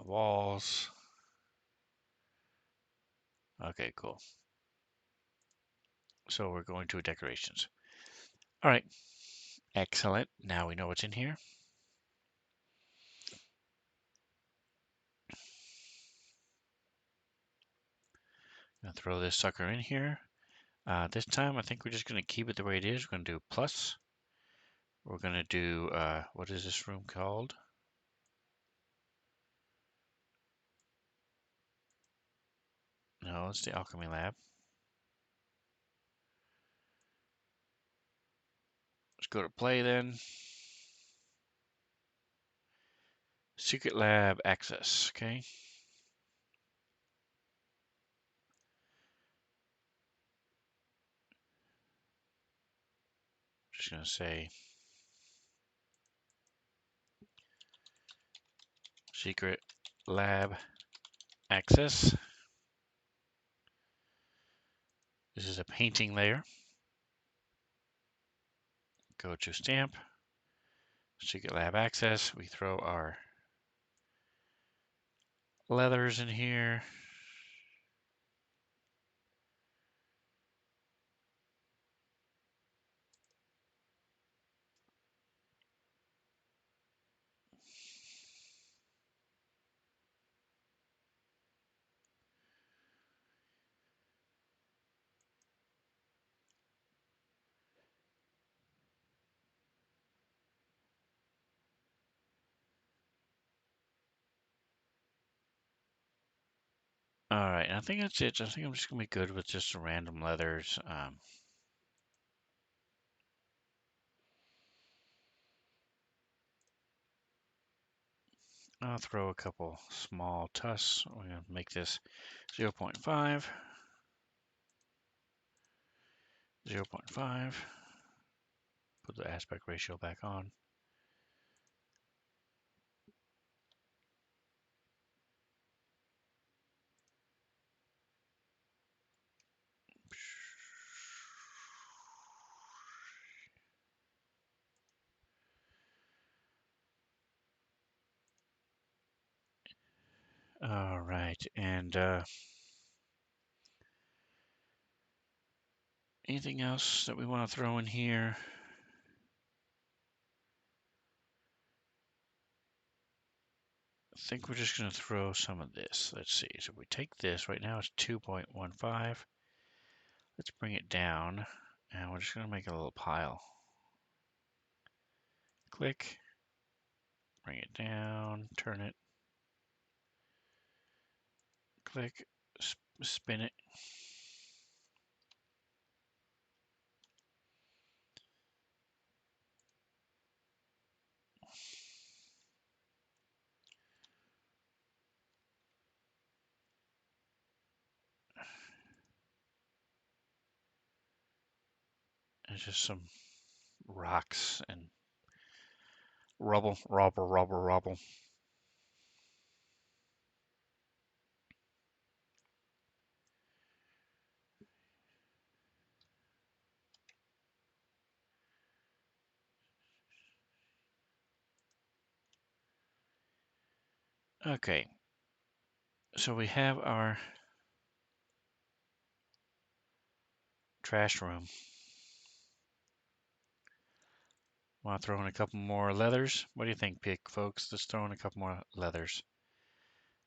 walls. Okay, cool. So we're going to decorations. All right. Excellent. Now we know what's in here. Gonna throw this sucker in here. This time I think we're just gonna keep it the way it is. We're gonna do plus. We're gonna do what is this room called? No, it's the alchemy lab. Let's go to play then. Secret lab access. Okay. Just gonna say secret lab access. This is a painting layer. Go to stamp. Secret lab access. We throw our leathers in here. All right, I think that's it. I think I'm just gonna be good with just some random leathers. I'll throw a couple small tusks. We're gonna make this 0.5, 0.5. Put the aspect ratio back on. All right, and anything else that we want to throw in here? I think we're just going to throw some of this. Let's see. So we take this. Right now it's 2.15. Let's bring it down, and we're just going to make a little pile. Click. Bring it down. Turn it. Click. Spin it. It's just some rocks and rubble, rubble, rubble, rubble. Okay, so we have our trash room. Want to throw in a couple more leathers? What do you think, pick folks? Let's throw in a couple more leathers,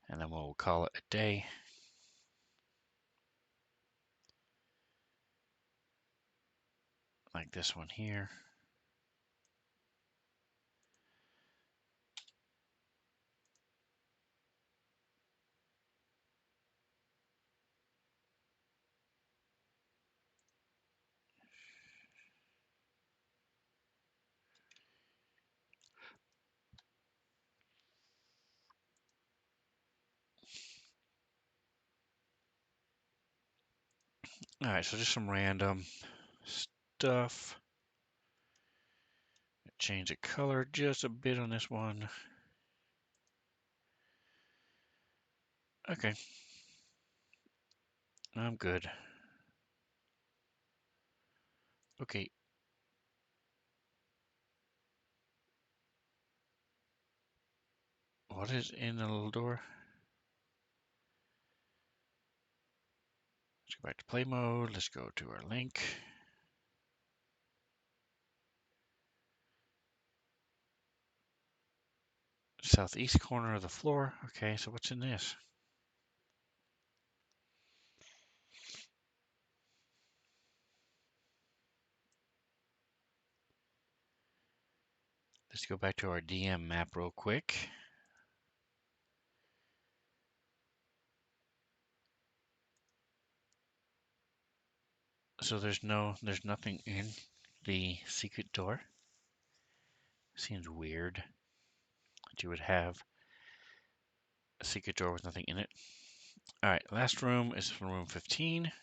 and then we'll call it a day. Like this one here. All right, so just some random stuff. Change the color just a bit on this one. Okay, I'm good. Okay, what is in the little door? Let's go back to play mode. Let's go to our link. Southeast corner of the floor. Okay, so what's in this? Let's go back to our DM map real quick. So there's nothing in the secret door. Seems weird that you would have a secret door with nothing in it. All right, last room is from room 15.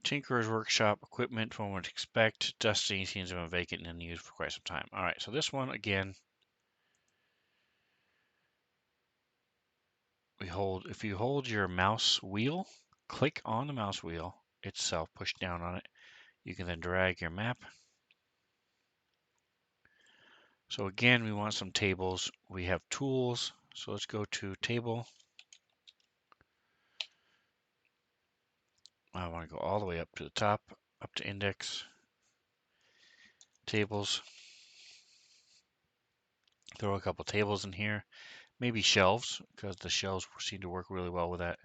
Tinkerer's workshop equipment from what to expect. Dusty seems to have been vacant and unused for quite some time. All right, so this one again, if you hold your mouse wheel, click on the mouse wheel itself, push down on it. You can then drag your map. So again, we want some tables. We have tools. So let's go to table. I want to go all the way up to the top, up to index, tables. Throw a couple tables in here. Maybe shelves, because the shelves seem to work really well with that.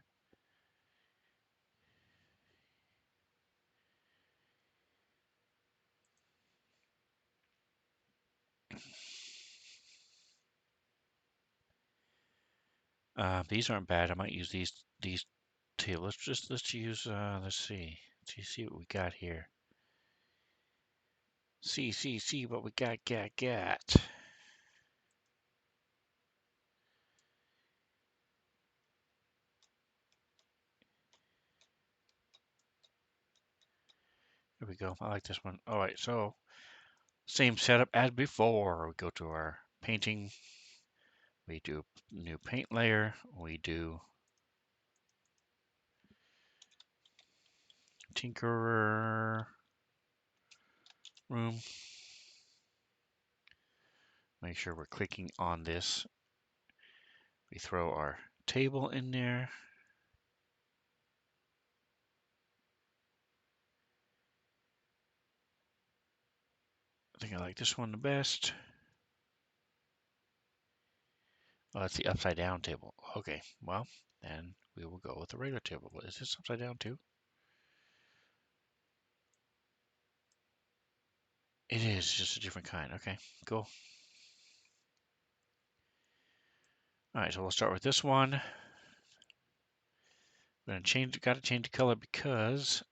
These aren't bad. I might use these tables. Let's use let's see what we got here. See what we got. Here we go. I like this one. All right, so same setup as before. We go to our painting. We do new paint layer. We do Tinkerer room. Make sure we're clicking on this. We throw our table in there. I think I like this one the best. Oh, that's the upside down table. Okay, well, then we will go with the regular table. But is this upside down too? It is just a different kind. Okay, cool. All right, so we'll start with this one. We're gonna gotta change the color because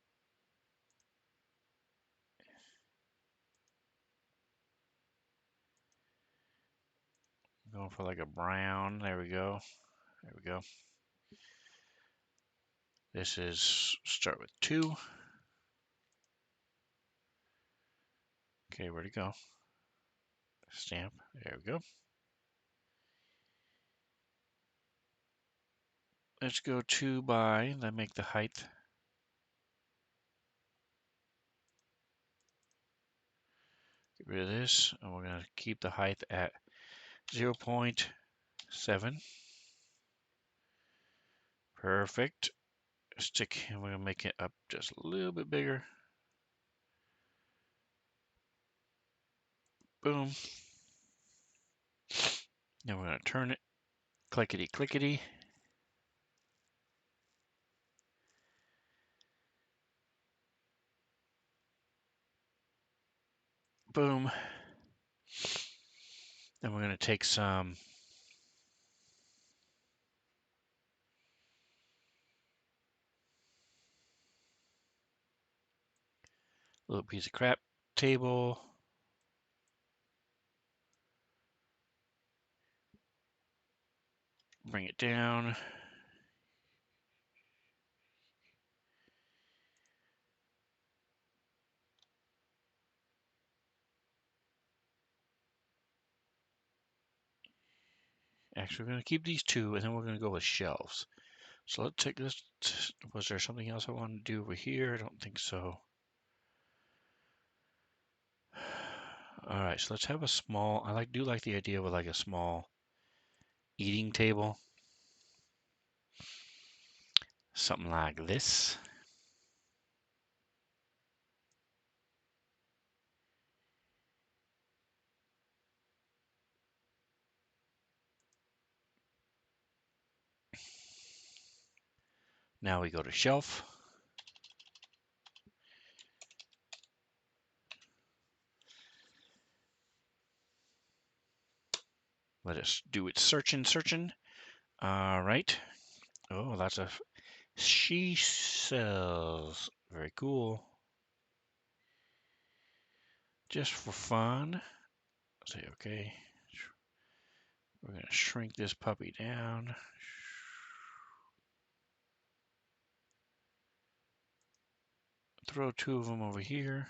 I'm going for like a brown. There we go. There we go. This is start with 2. Okay, where'd it go? Stamp. There we go. Let's go 2 by, then make the height. Get rid of this, and we're gonna keep the height at 0.7. Perfect. Stick, and we're gonna make it up just a little bit bigger. Boom. Then we're gonna turn it, clickety clickety. Boom. Then we're gonna take some little piece of crap table. Bring it down. Actually, we're going to keep these two, and then we're going to go with shelves. So let's take this. Was there something else I wanted to do over here? I don't think so. All right, so let's have a small. Do like the idea of like a small eating table, something like this. Now we go to shelf. Let us do its searching. All right. Oh, lots of she sells. Very cool. Just for fun. Say okay. We're going to shrink this puppy down. Throw two of them over here.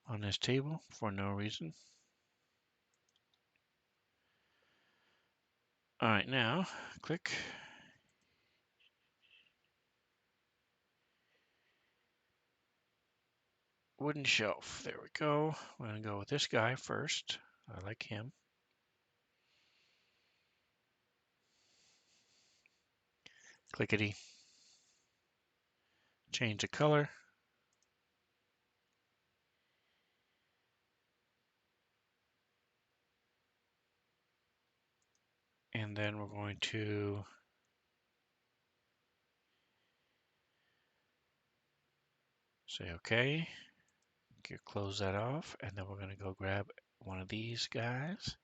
On this table for no reason. All right, now click. Wooden shelf. There we go. We're going to go with this guy first. I like him. Clickety. Change the color. And then we're going to say okay. Close that off. And then we're going to go grab one of these guys.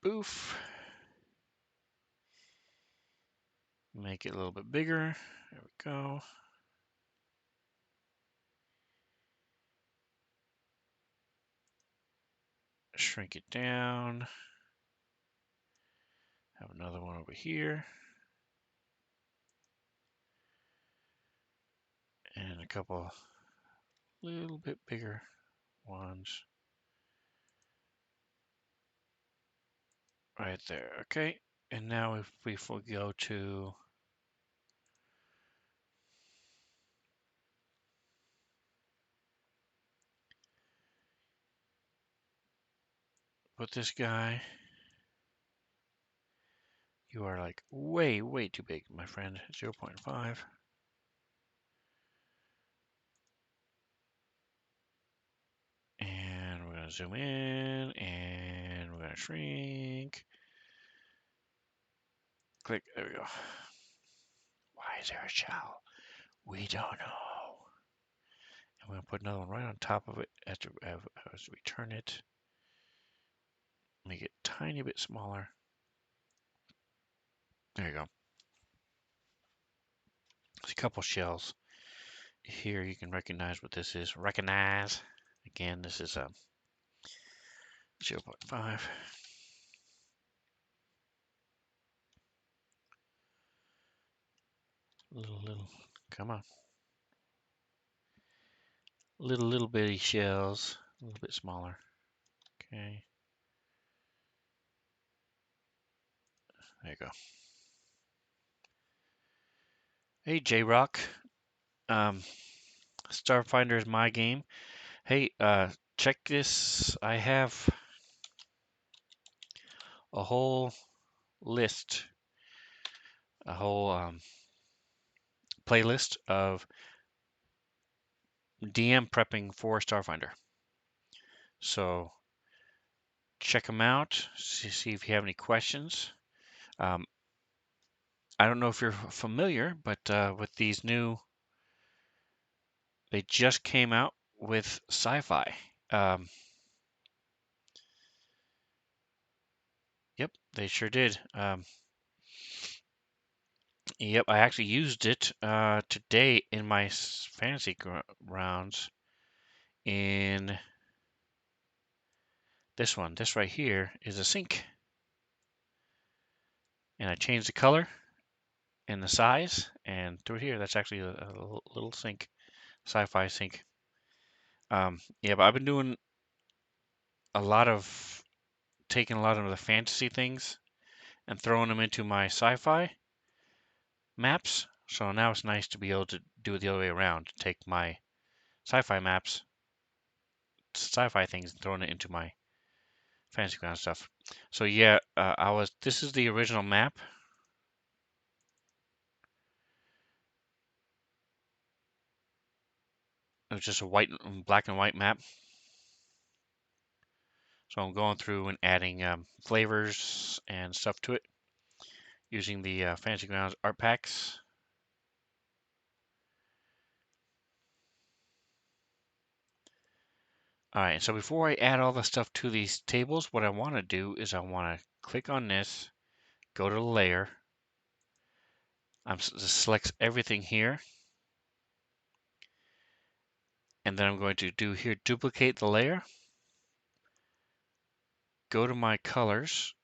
Boof. Make it a little bit bigger. There we go. Shrink it down. Have another one over here. And a couple little bit bigger ones. Right there. Okay. And now if we go to put this guy, you are like way, way too big, my friend. 0.5. And we're going to zoom in and we're going to shrink. Click. There we go. Why is there a shell? We don't know. I'm going to put another one right on top of it as we turn it. Make it a tiny bit smaller. There you go. There's a couple shells. Here you can recognize what this is. Recognize. Again, this is a 0.5. Little, come on. Little bitty shells. A little bit smaller. Okay. There you go. Hey, J-Rock. Starfinder is my game. Hey, check this. I have a whole list, a whole playlist of DM prepping for Starfinder. So check them out. See if you have any questions. I don't know if you're familiar, but with these new, they just came out with sci-fi. Yep, they sure did. Yep, I actually used it today in my fantasy rounds. In this one, this right here is a sink, and I changed the color, and the size, and through here, that's actually a little sink, sci-fi sink. Yeah, but I've been doing a lot of taking a lot of the fantasy things and throwing them into my sci-fi maps. So now it's nice to be able to do it the other way around. Take my sci-fi maps, sci-fi things, and throwing it into my fantasy ground stuff. So yeah, this is the original map. It was just a black and white map. So I'm going through and adding flavors and stuff to it using the Fantasy Grounds art packs. All right, so before I add all the stuff to these tables, what I want to do is I want to click on this, go to the layer. Just select everything here. And then I'm going to do here, duplicate the layer. Go to my colors,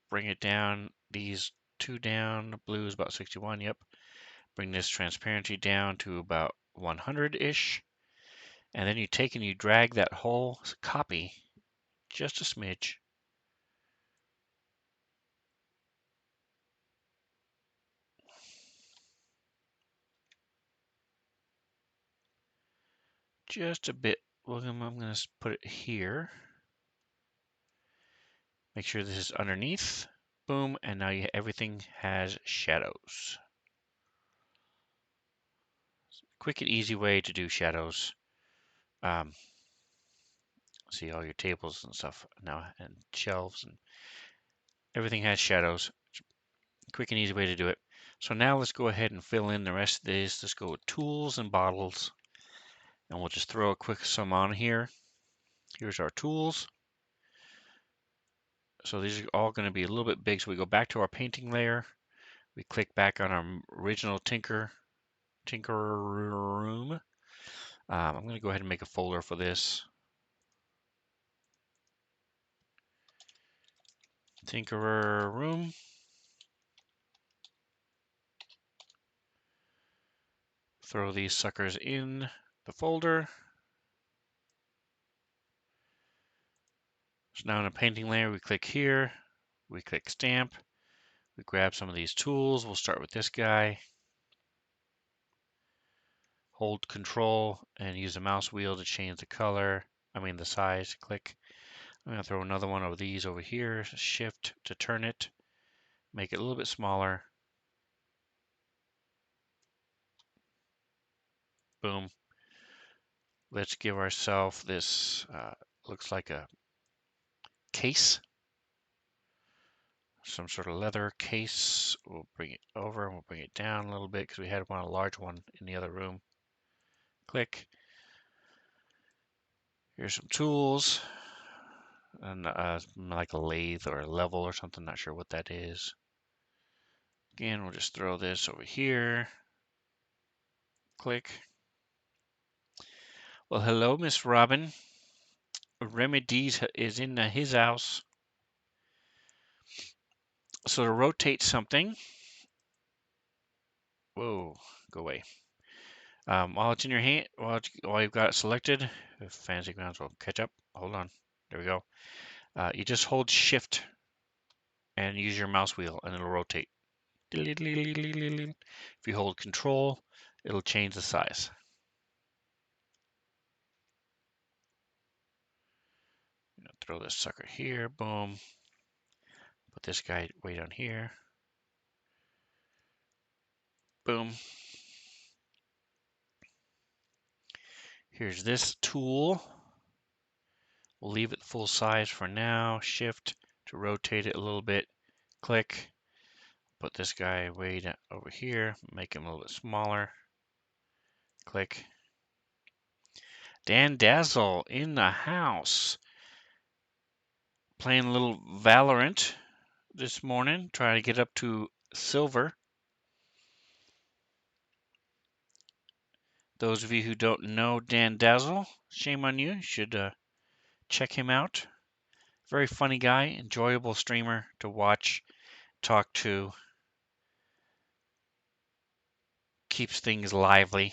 bring it down, these two down. The blue is about 61, yep. Bring this transparency down to about 100-ish. And then you take and you drag that whole copy just a smidge. Just a bit. Well, I'm going to put it here. Make sure this is underneath. Boom, and now everything has shadows. Quick and easy way to do shadows. See all your tables and stuff now, and shelves, and everything has shadows. Quick and easy way to do it. So now let's go ahead and fill in the rest of this. Let's go with tools and bottles, and we'll just throw a quick sum on here. Here's our tools. So these are all going to be a little bit big. So we go back to our painting layer. We click back on our original Tinker Room. I'm going to go ahead and make a folder for this. Tinkerer Room. Throw these suckers in the folder. So now in the painting layer, we click here. We click stamp. We grab some of these tools. We'll start with this guy. Hold Control and use the mouse wheel to change the color. The size. Click. I'm going to throw another one of these over here. Shift to turn it. Make it a little bit smaller. Boom. Let's give ourselves this, looks like a case. Some sort of leather case. We'll bring it over and we'll bring it down a little bit because we had a large one in the other room. Click. Here's some tools. And like a lathe or a level or something, not sure what that is. Again, we'll just throw this over here. Click. Well, hello, Miss Robin. Remedies is in his house. So to rotate something, whoa, go away. While it's in your hand, while you've got it selected, if Fantasy Grounds will catch up. Hold on, there we go. You just hold Shift and use your mouse wheel, and it'll rotate. If you hold Control, it'll change the size. Throw this sucker here, boom. Put this guy way down here. Boom. Here's this tool. We'll leave it full size for now. Shift to rotate it a little bit. Click. Put this guy way down over here. Make him a little bit smaller. Click. Dan Dazzle in the house. Playing a little Valorant this morning. Trying to get up to silver. Those of you who don't know Dan Dazzle, shame on you. You should check him out. Very funny guy, enjoyable streamer to watch, talk to. keeps things lively.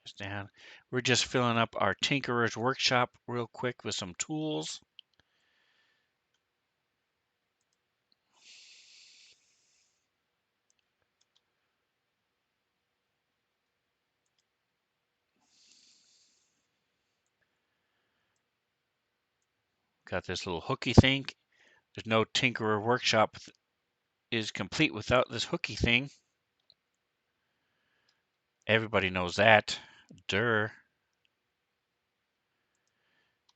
Just down. We're just filling up our Tinkerer's Workshop real quick with some tools. Got this little hooky thing. There's no Tinkerer Workshop is complete without this hooky thing. Everybody knows that. Durr.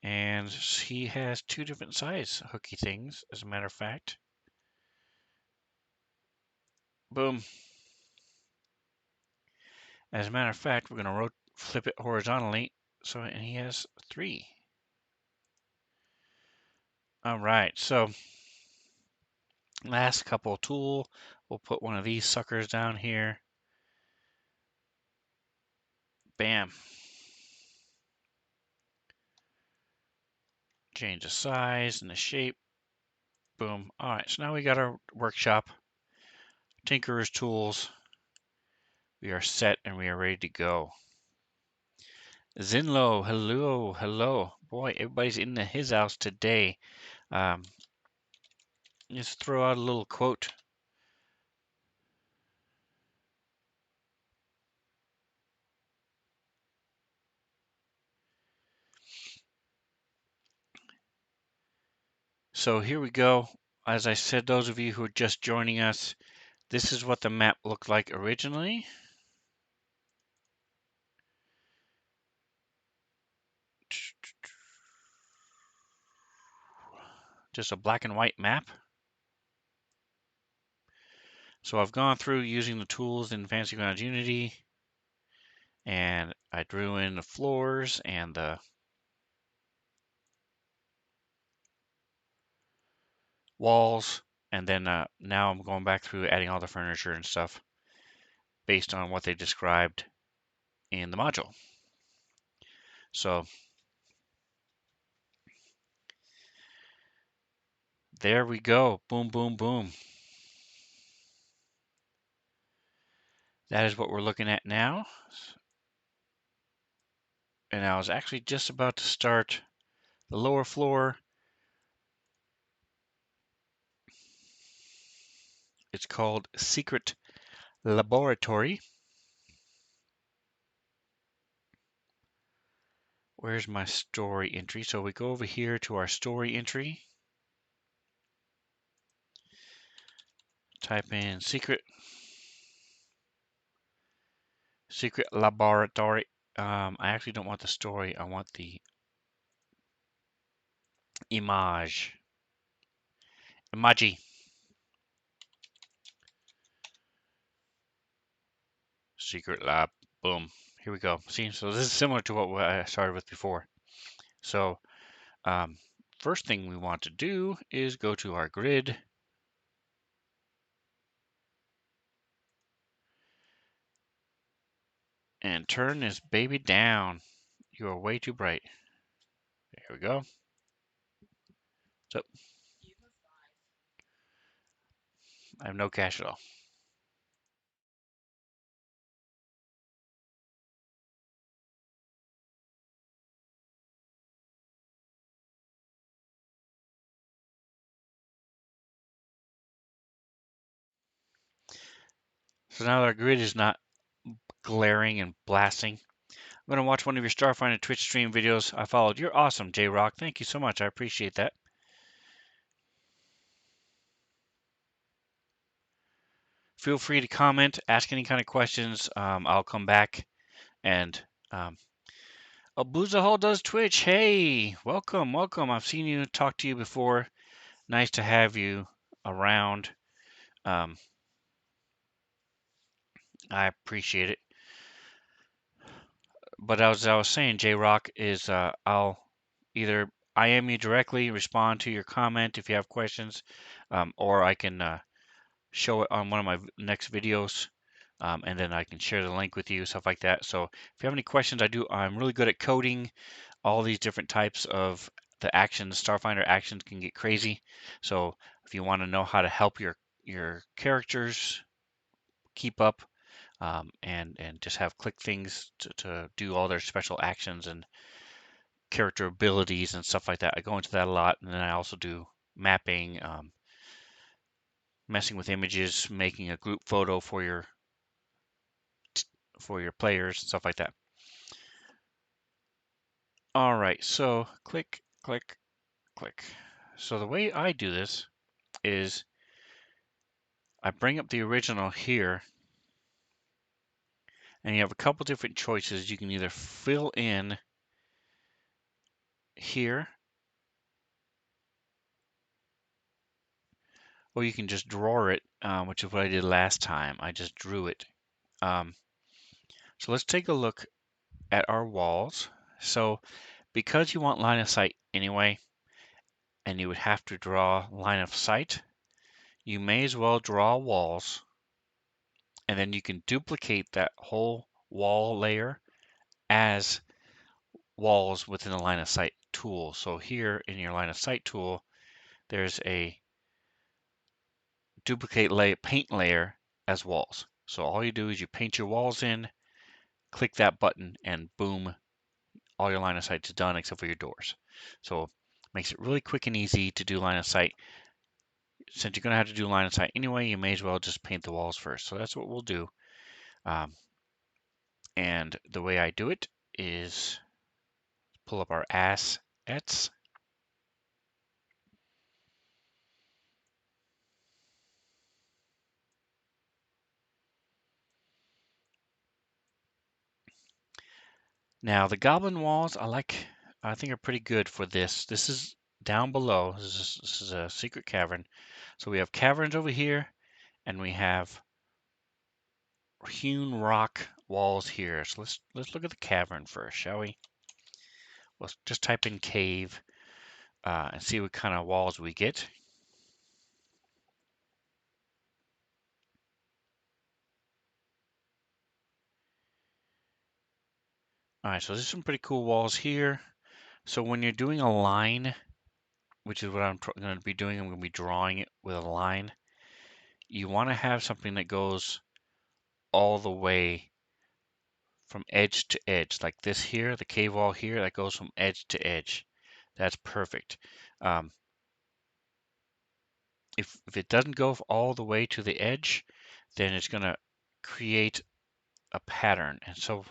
And he has two different size hooky things, as a matter of fact. Boom. As a matter of fact, we're going to flip it horizontally. So, and he has 3. All right, so last couple tool, we'll put one of these suckers down here. Bam. Change the size and the shape. Boom. All right, so now we got our workshop. Tinkerer's tools. We are set and we are ready to go. Zinlo, hello, hello. Boy, everybody's in his house today. Just throw out a little quote. So here we go. As I said, those of you who are just joining us, this is what the map looked like originally. Just a black and white map. So I've gone through using the tools in Fantasy Grounds Unity, and I drew in the floors and the walls, and then now I'm going back through adding all the furniture and stuff based on what they described in the module. So there we go. Boom, boom, boom. That is what we're looking at now. And I was actually just about to start the lower floor. It's called Secret Laboratory. Where's my story entry? So we go over here to our story entry. Type in secret laboratory. I actually don't want the story. I want the image. Emoji. Secret lab. Boom. Here we go. See, so this is similar to what I started with before. So first thing we want to do is go to our grid. And turn this baby down. You are way too bright. There we go. So I have no cache at all. So now our grid is not glaring and blasting. I'm going to watch one of your Starfinder Twitch stream videos I followed. You're awesome, J-Rock. Thank you so much. I appreciate that. Feel free to comment, ask any kind of questions. I'll come back. And Abuzahol does Twitch. Hey, welcome, welcome. I've seen you, talked to you before. Nice to have you around. I appreciate it. But as I was saying, J-Rock, is I'll either IM you directly, respond to your comment if you have questions, or I can show it on one of my next videos, and then I can share the link with you, stuff like that. So if you have any questions, I'm really good at coding all these different types of the actions. Starfinder actions can get crazy. So if you want to know how to help your characters keep up, and just have click things to do all their special actions and character abilities and stuff like that. I go into that a lot, and then I also do mapping, messing with images, making a group photo for your players, stuff like that. All right, so click, click, click. So the way I do this is I bring up the original here, and you have a couple different choices. You can either fill in here, or you can just draw it, which is what I did last time. I just drew it. Um, so let's take a look at our walls. So because you want line of sight anyway, and you would have to draw line of sight, you may as well draw walls, and then you can duplicate that whole wall layer as walls within the line of sight tool. So here in your line of sight tool, there's a duplicate paint layer as walls. So all you do is you paint your walls in, click that button, and boom, all your line of sight is done except for your doors. So it makes it really quick and easy to do line of sight. Since you're going to have to do line of sight anyway, you may as well just paint the walls first. So that's what we'll do. Um, and the way I do it is pull up our assets. Now the goblin walls I think are pretty good for this. This is down below. This is a secret cavern. So we have caverns over here, and we have hewn rock walls here. So let's look at the cavern first, shall we? Let's just type in cave and see what kind of walls we get. All right, so there's some pretty cool walls here. So when you're doing a line, which is what I'm going to be doing, I'm going to be drawing it with a line. You want to have something that goes all the way from edge to edge, like this here, the cave wall here, that goes from edge to edge. That's perfect. Um, if it doesn't go all the way to the edge, then it's going to create a pattern. And so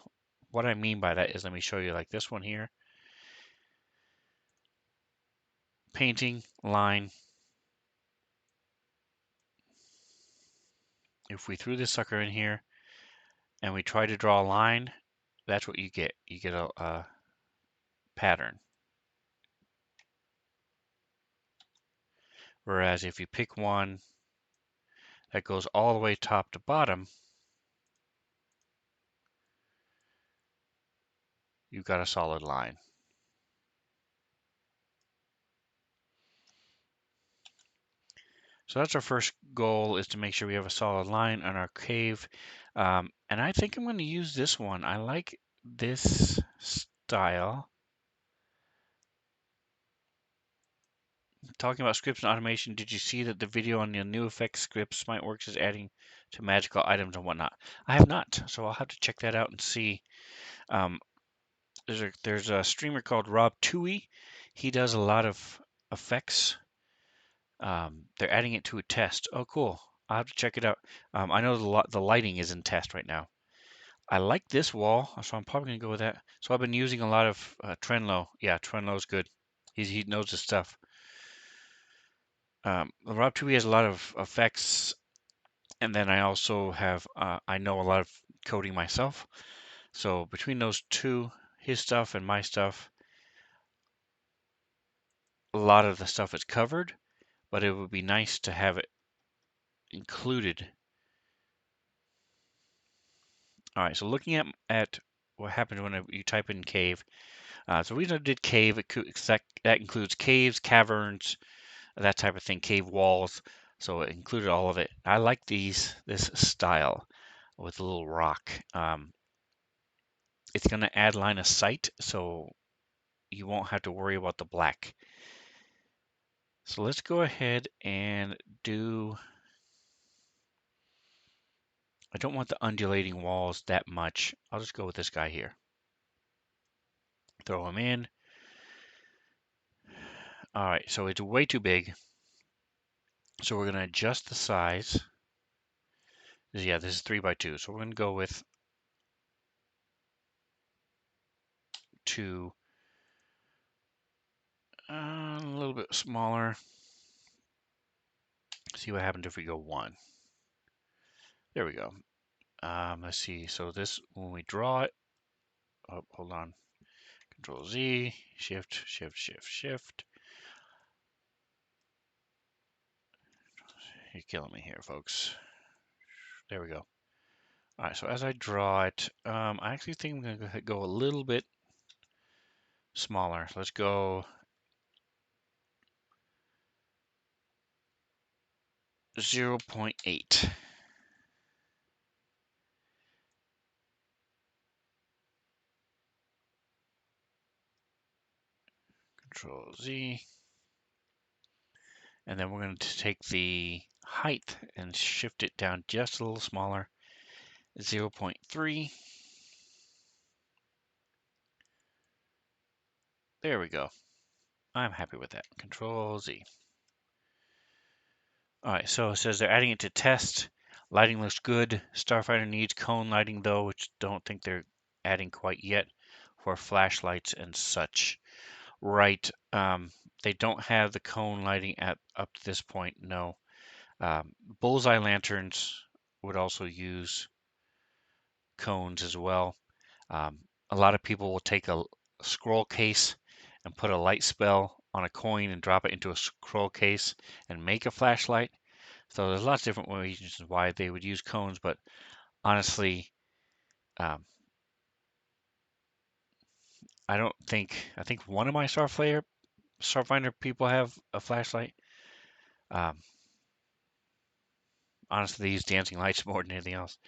what I mean by that is, let me show you like this one here. Painting, line. If we threw this sucker in here and we try to draw a line, that's what you get. You get a pattern. Whereas if you pick one that goes all the way top to bottom, you've got a solid line. So that's our first goal, is to make sure we have a solid line on our cave. And I think I'm going to use this one. I like this style. Talking about scripts and automation, did you see that the video on the new effects scripts SmiteWorks is adding to magical items and whatnot? I have not, so I'll have to check that out and see. Um, there's a streamer called Rob Toohey. He does a lot of effects. They're adding it to a test. Oh, cool. I'll have to check it out. I know the lighting is in test right now. I like this wall, so I'm probably gonna go with that. So I've been using a lot of Trenlo. Yeah, Trenlo's good. He knows his stuff. Rob Toohey has a lot of effects, and then I also have I know a lot of coding myself. So between those two, his stuff and my stuff, a lot of the stuff is covered, but it would be nice to have it included. All right, so looking at what happens when you type in cave. So we did cave. That includes caves, caverns, that type of thing, cave walls. So it included all of it. I like this style with a little rock. It's going to add line of sight, so you won't have to worry about the black. So let's go ahead and do I don't want the undulating walls that much. I'll just go with this guy here. Throw him in. All right, so it's way too big. So we're going to adjust the size. Yeah, this is 3 by 2. So we're going to go with 2. A little bit smaller. See what happens if we go 1. There we go. Let's see. So this, when we draw it, oh, hold on. Control Z, Shift, Shift, Shift, Shift. You're killing me here, folks. There we go. All right, so as I draw it, I actually think I'm going to go a little bit smaller. So let's go 0.8. Control Z. And then we're going to take the height and shift it down just a little smaller, 0.3. There we go. I'm happy with that. Control Z. All right, so it says they're adding it to test. Lighting looks good. Starfighter needs cone lighting though, which don't think they're adding quite yet for flashlights and such. Right. They don't have the cone lighting at up to this point, no. Bullseye lanterns would also use cones as well. A lot of people will take a scroll case and put a light spell on a coin and drop it into a scroll case and make a flashlight. So there's lots of different reasons why they would use cones, but honestly, um, I think one of my Starfinder people have a flashlight. Um, honestly, they use dancing lights more than anything else.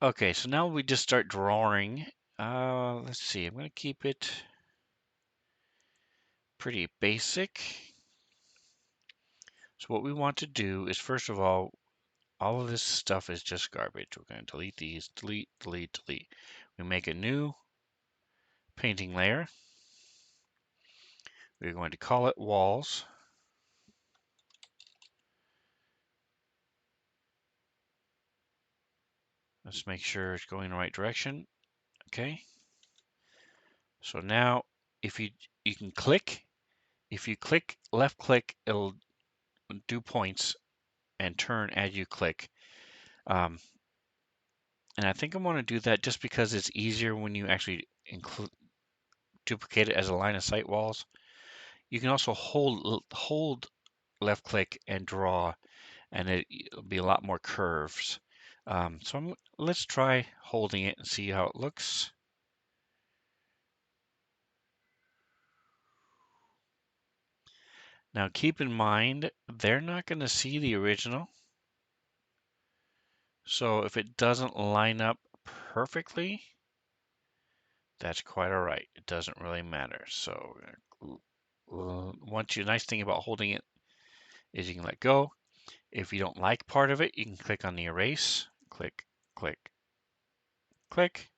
Okay, so now we just start drawing. Let's see, I'm going to keep it pretty basic. So what we want to do is, first of all of this stuff is just garbage. We're going to delete these, delete, delete, delete. We make a new painting layer. We're going to call it walls. Let's make sure it's going in the right direction. Okay. So now if you can click, if you click left click, it'll do points and turn as you click. And I think I want to do that just because it's easier when you actually duplicate it as a line of sight walls. You can also hold left click and draw, and it'll be a lot more curves. Let's try holding it and see how it looks. Now keep in mind, they're not going to see the original. So if it doesn't line up perfectly, that's quite all right. It doesn't really matter. So nice thing about holding it is you can let go. If you don't like part of it, you can click on the erase, click, click, click,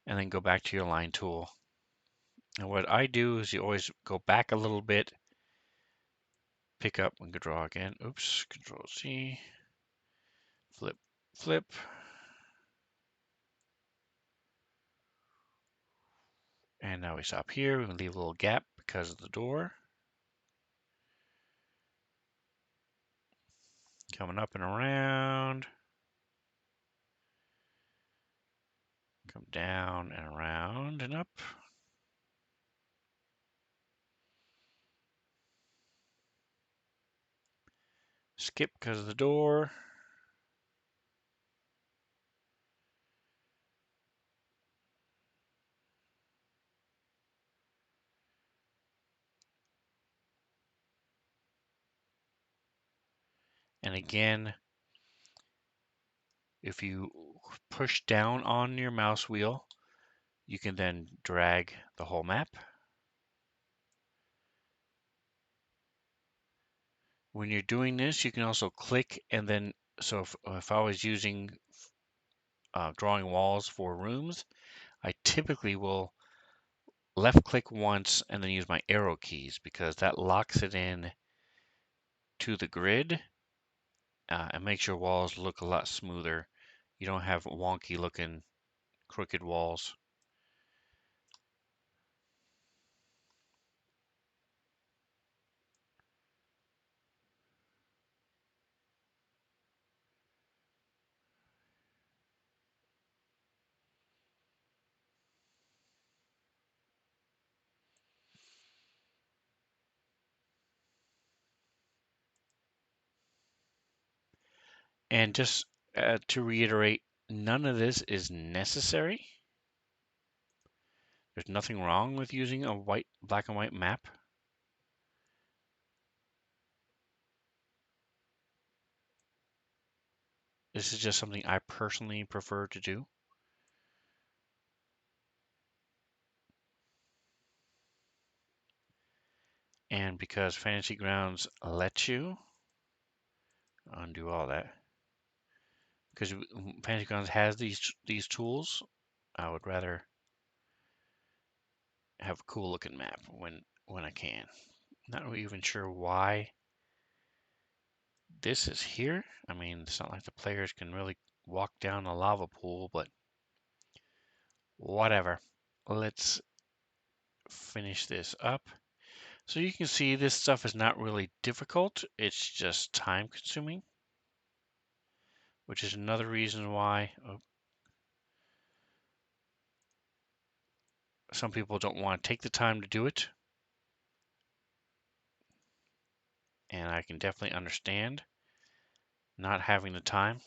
and then go back to your line tool. And what I do is you always go back a little bit, pick up and draw again. Oops, Control C, flip, flip. And now we stop here. We can leave a little gap because of the door. Coming up and around. Come down and around and up. Skip because of the door. And again, if you push down on your mouse wheel, you can then drag the whole map. When you're doing this, you can also click and then So if I was using drawing walls for rooms, I typically will left click once and then use my arrow keys because that locks it in to the grid and makes your walls look a lot smoother. You don't have wonky looking crooked walls. And just to reiterate, none of this is necessary. There's nothing wrong with using a black and white map. This is just something I personally prefer to do. And because Fantasy Grounds lets you undo all that, because Fantasy Grounds has these tools, I would rather have a cool looking map when I can. Not really even sure why this is here. I mean, it's not like the players can really walk down a lava pool, but whatever. Let's finish this up. So you can see this stuff is not really difficult. It's just time consuming, which is another reason why some people don't want to take the time to do it. And I can definitely understand not having the time.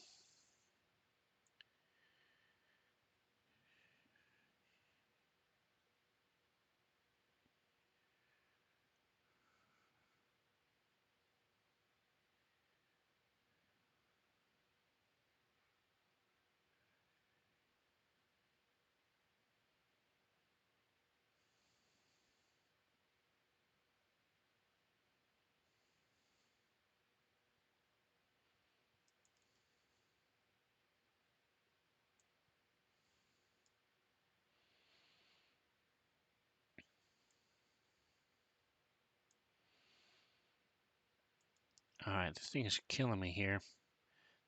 All right, this thing is killing me here.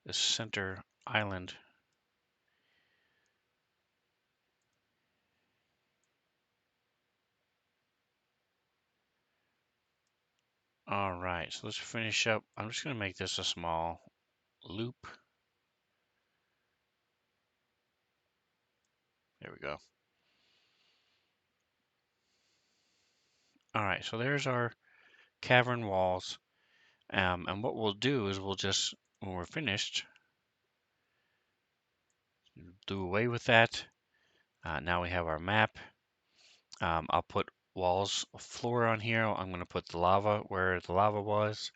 This center island. All right, so let's finish up. I'm just going to make this a small loop. There we go. All right, so there's our cavern walls. And what we'll do is we'll just, when we're finished, do away with that. Now we have our map. I'll put walls, floor on here. I'm going to put the lava where the lava was.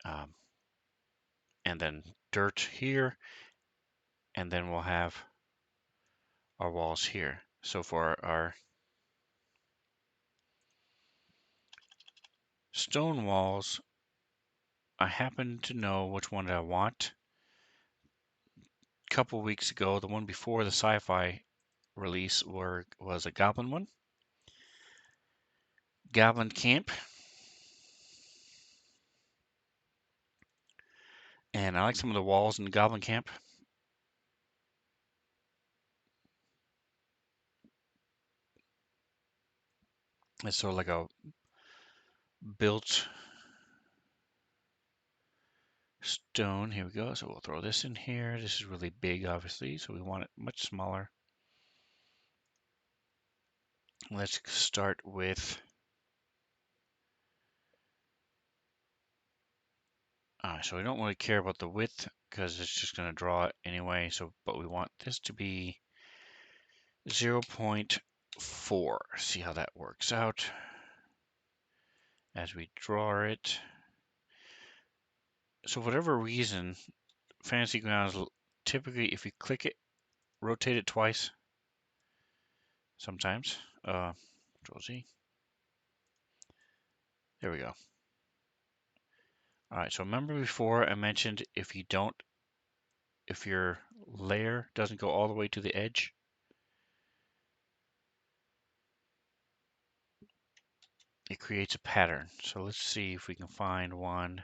And then dirt here. And then we'll have our walls here. So for our stone walls, I happen to know which one I want. A couple weeks ago, the one before the sci-fi release was a goblin one. Goblin Camp. And I like some of the walls in the Goblin Camp. It's sort of like a built stone. Here we go. So we'll throw this in here. This is really big, obviously, so we want it much smaller. Let's start with so we don't really care about the width because it's just going to draw it anyway. So, but we want this to be 0.4. See how that works out as we draw it. So whatever reason, Fantasy Grounds typically, if you click it, rotate it twice. Sometimes, Control Z. There we go. All right, so remember before I mentioned if your layer doesn't go all the way to the edge, it creates a pattern. So let's see if we can find one.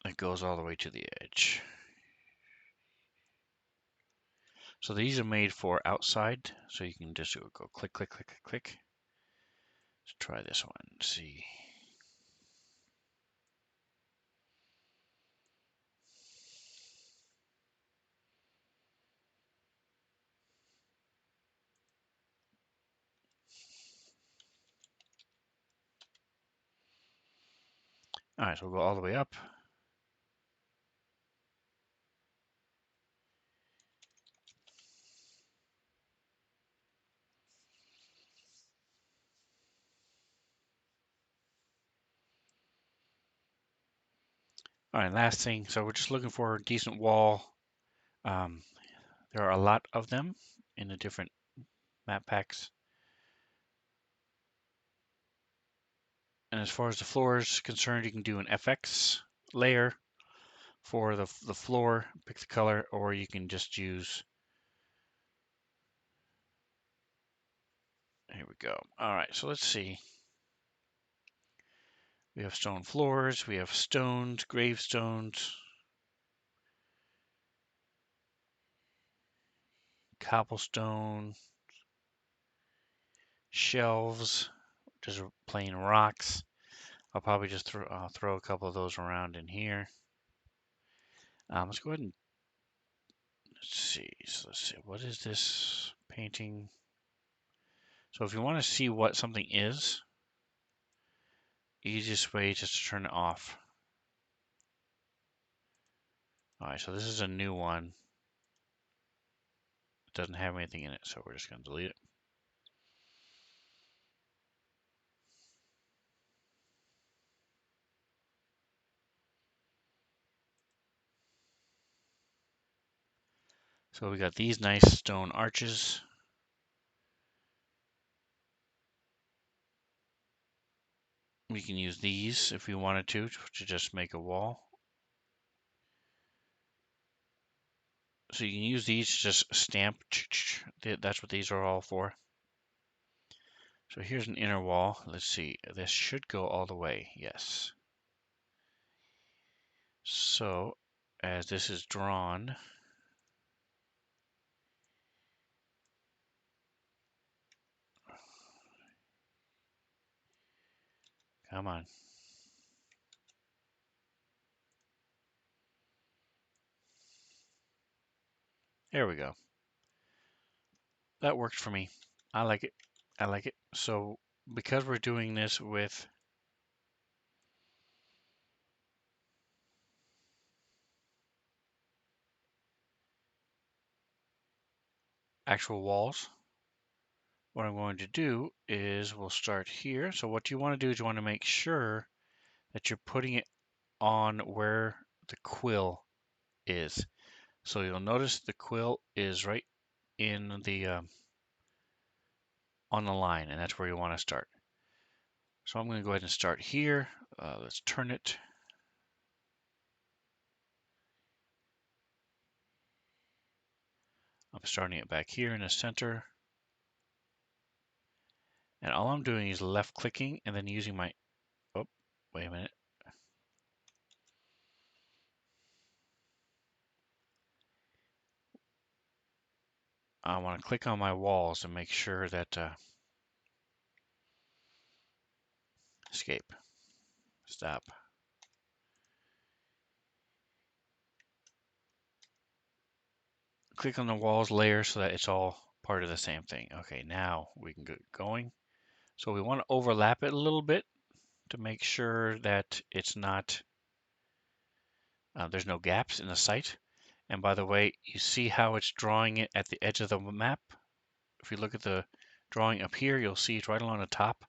That goes all the way to the edge. So these are made for outside, so you can just go click, click, click, click, click. Let's try this one, see. All right, so we'll go all the way up. All right, last thing. So we're just looking for a decent wall. There are a lot of them in the different map packs. And as far as the floor is concerned, you can do an FX layer for the floor, pick the color, or you can just use, here we go. All right, so let's see. We have stone floors, we have stones, gravestones, cobblestone, shelves, just plain rocks. I'll probably just throw a couple of those around in here. Let's go ahead and let's see. So let's see. What is this painting? So if you want to see what something is, easiest way is just to turn it off. All right, so this is a new one. It doesn't have anything in it, so we're just going to delete it. So we got these nice stone arches. We can use these if we wanted to just make a wall. So you can use these to just stamp. That's what these are all for. So here's an inner wall. Let's see. This should go all the way. Yes. So as this is drawn, come on. There we go. That worked for me. I like it. I like it. So because we're doing this with actual walls, what I'm going to do is we'll start here. So what you want to do is you want to make sure that you're putting it on where the quill is. So you'll notice the quill is right in the on the line, and that's where you want to start. So I'm going to go ahead and start here. Let's turn it. I'm starting it back here in the center. And all I'm doing is left clicking and then using my, oh, wait a minute. I want to click on my walls and make sure that, escape, stop. Click on the walls layer so that it's all part of the same thing. Okay, now we can get going. So we want to overlap it a little bit to make sure that it's not, there's no gaps in the site. And by the way, you see how it's drawing it at the edge of the map? If you look at the drawing up here, you'll see it's right along the top.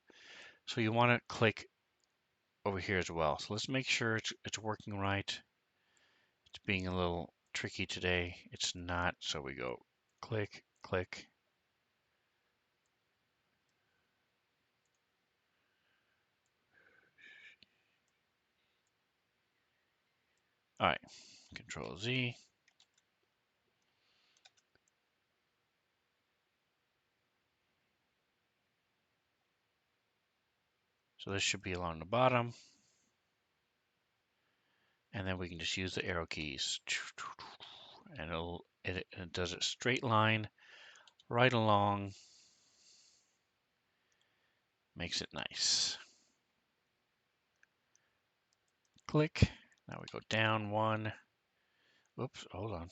So you want to click over here as well. So let's make sure it's working right. It's being a little tricky today. It's not, so we go click, click. All right, Control Z. So this should be along the bottom. And then we can just use the arrow keys. And it does a straight line right along. Makes it nice. Click. Now we go down one. Oops, hold on.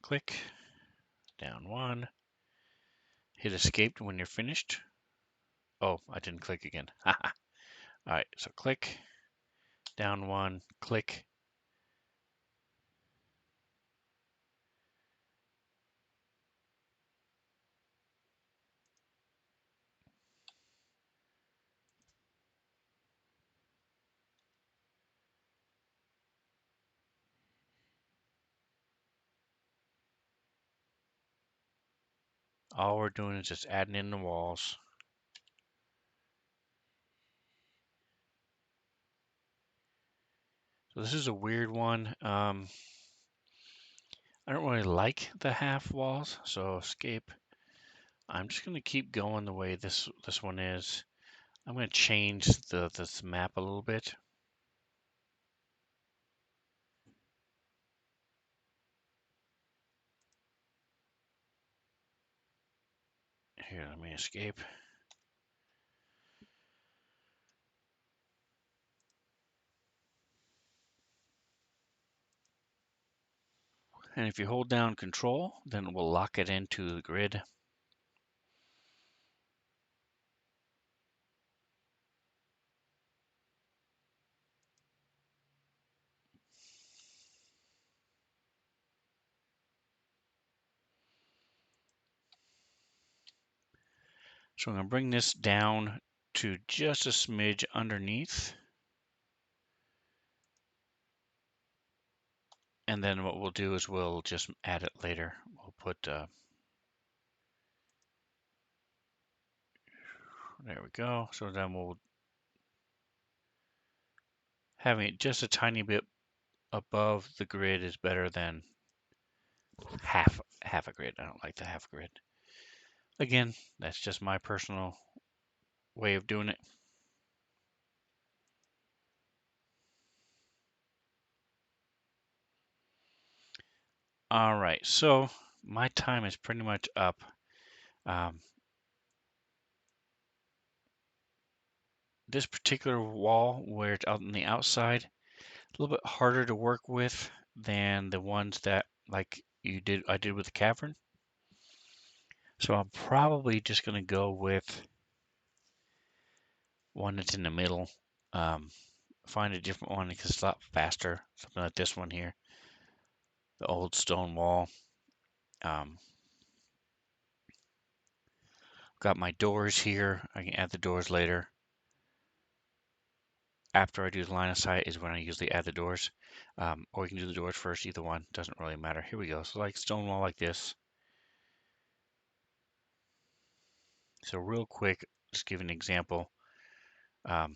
Click. Down one. Hit escape when you're finished. Oh, I didn't click again. All right, so click. Down one. Click. All we're doing is just adding in the walls. So this is a weird one. I don't really like the half walls, so escape. I'm just going to keep going the way this one is. I'm going to change this map a little bit. Here, let me escape. And if you hold down Control, then it will lock it into the grid. So I'm going to bring this down to just a smidge underneath. And then what we'll do is we'll just add it later. We'll put, there we go. So then we'll, having it just a tiny bit above the grid is better than half a grid. I don't like the half grid. Again, that's just my personal way of doing it. All right, so my time is pretty much up. This particular wall, where it's out on the outside, a little bit harder to work with than the ones that like I did with the cavern. So I'm probably just going to go with one that's in the middle. Find a different one because it's a lot faster. Something like this one here, the old stone wall. Got my doors here. I can add the doors later. After I do the line of sight is when I usually add the doors. Or we can do the doors first, either one. Doesn't really matter. Here we go. So like stone wall like this. So real quick, just give an example. We'll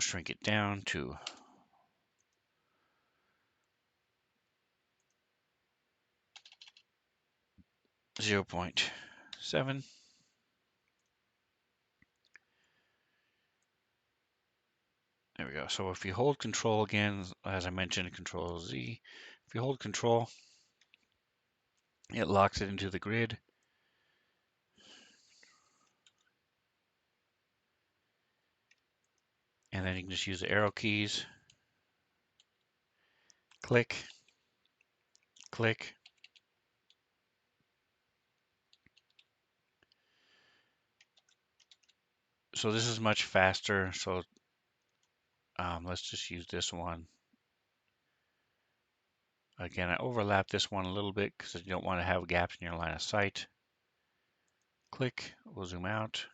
shrink it down to 0.7. There we go. So if you hold Control again, as I mentioned, Control Z. If you hold Control, it locks it into the grid. And then you can just use the arrow keys. Click, click. So this is much faster. So let's just use this one. Again, I overlap this one a little bit because you don't want to have gaps in your line of sight. Click, we'll zoom out.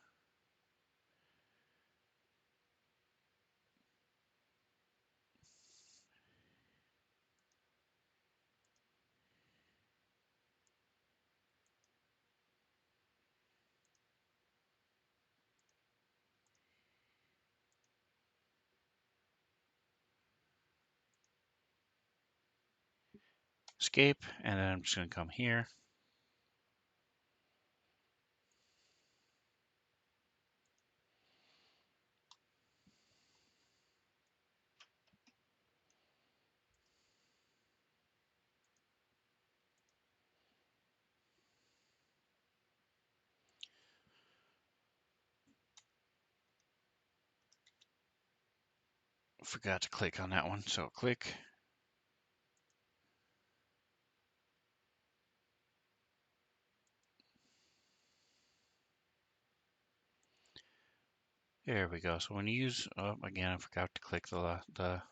escape, and then I'm just going to come here. Forgot to click on that one, so click. There we go. So when you use, again, I forgot to click the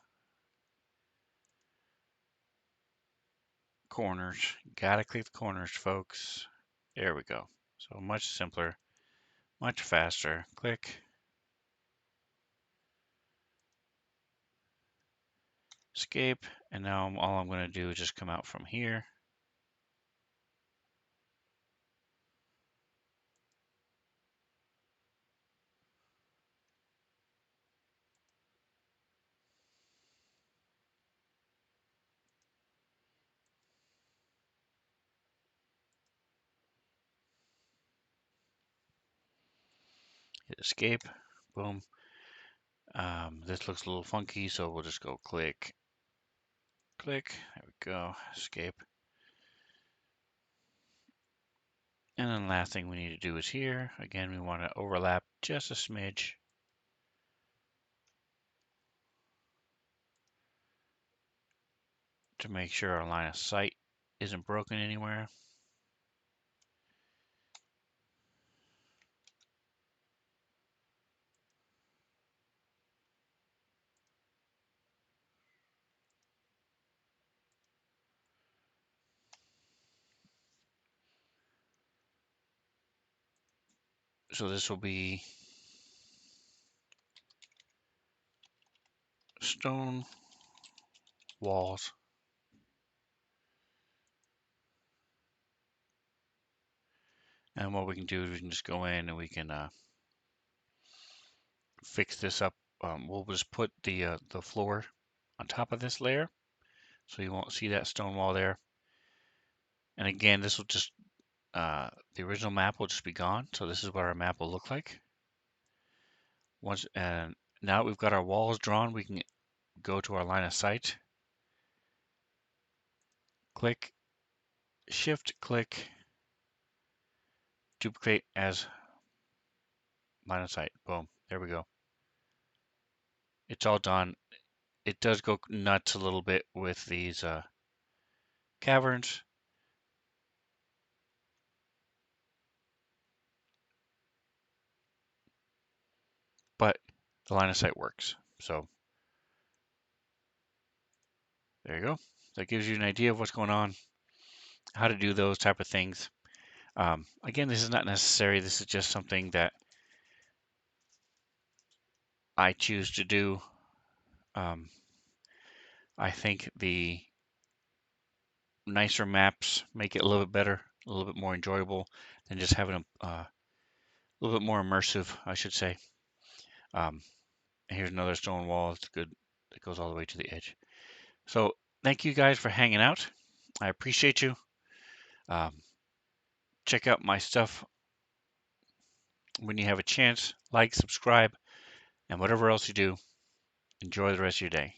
corners. Gotta click the corners, folks. There we go. So much simpler, much faster. Click, escape, and now all I'm going to do is just come out from here. Hit escape, boom. This looks a little funky, so we'll just go click, click. There we go, escape. And then the last thing we need to do is here. Again, we want to overlap just a smidge. To make sure our line of sight isn't broken anywhere. So this will be stone walls. And what we can do is we can just go in and we can fix this up. We'll just put the floor on top of this layer, so you won't see that stone wall there. And again, this will just the original map will just be gone. So this is what our map will look like. And now that we've got our walls drawn, we can go to our line of sight. Click, shift click, duplicate as line of sight. Boom. There we go. It's all done. It does go nuts a little bit with these caverns. But the line of sight works. So there you go. That gives you an idea of what's going on, how to do those type of things. Again, this is not necessary. This is just something that I choose to do. I think the nicer maps make it a little bit better, a little bit more enjoyable than just having a little bit more immersive, I should say. Here's another stone wall. It's good. It goes all the way to the edge. So thank you guys for hanging out. I appreciate you. Check out my stuff when you have a chance. Like, subscribe, and whatever else you do, enjoy the rest of your day.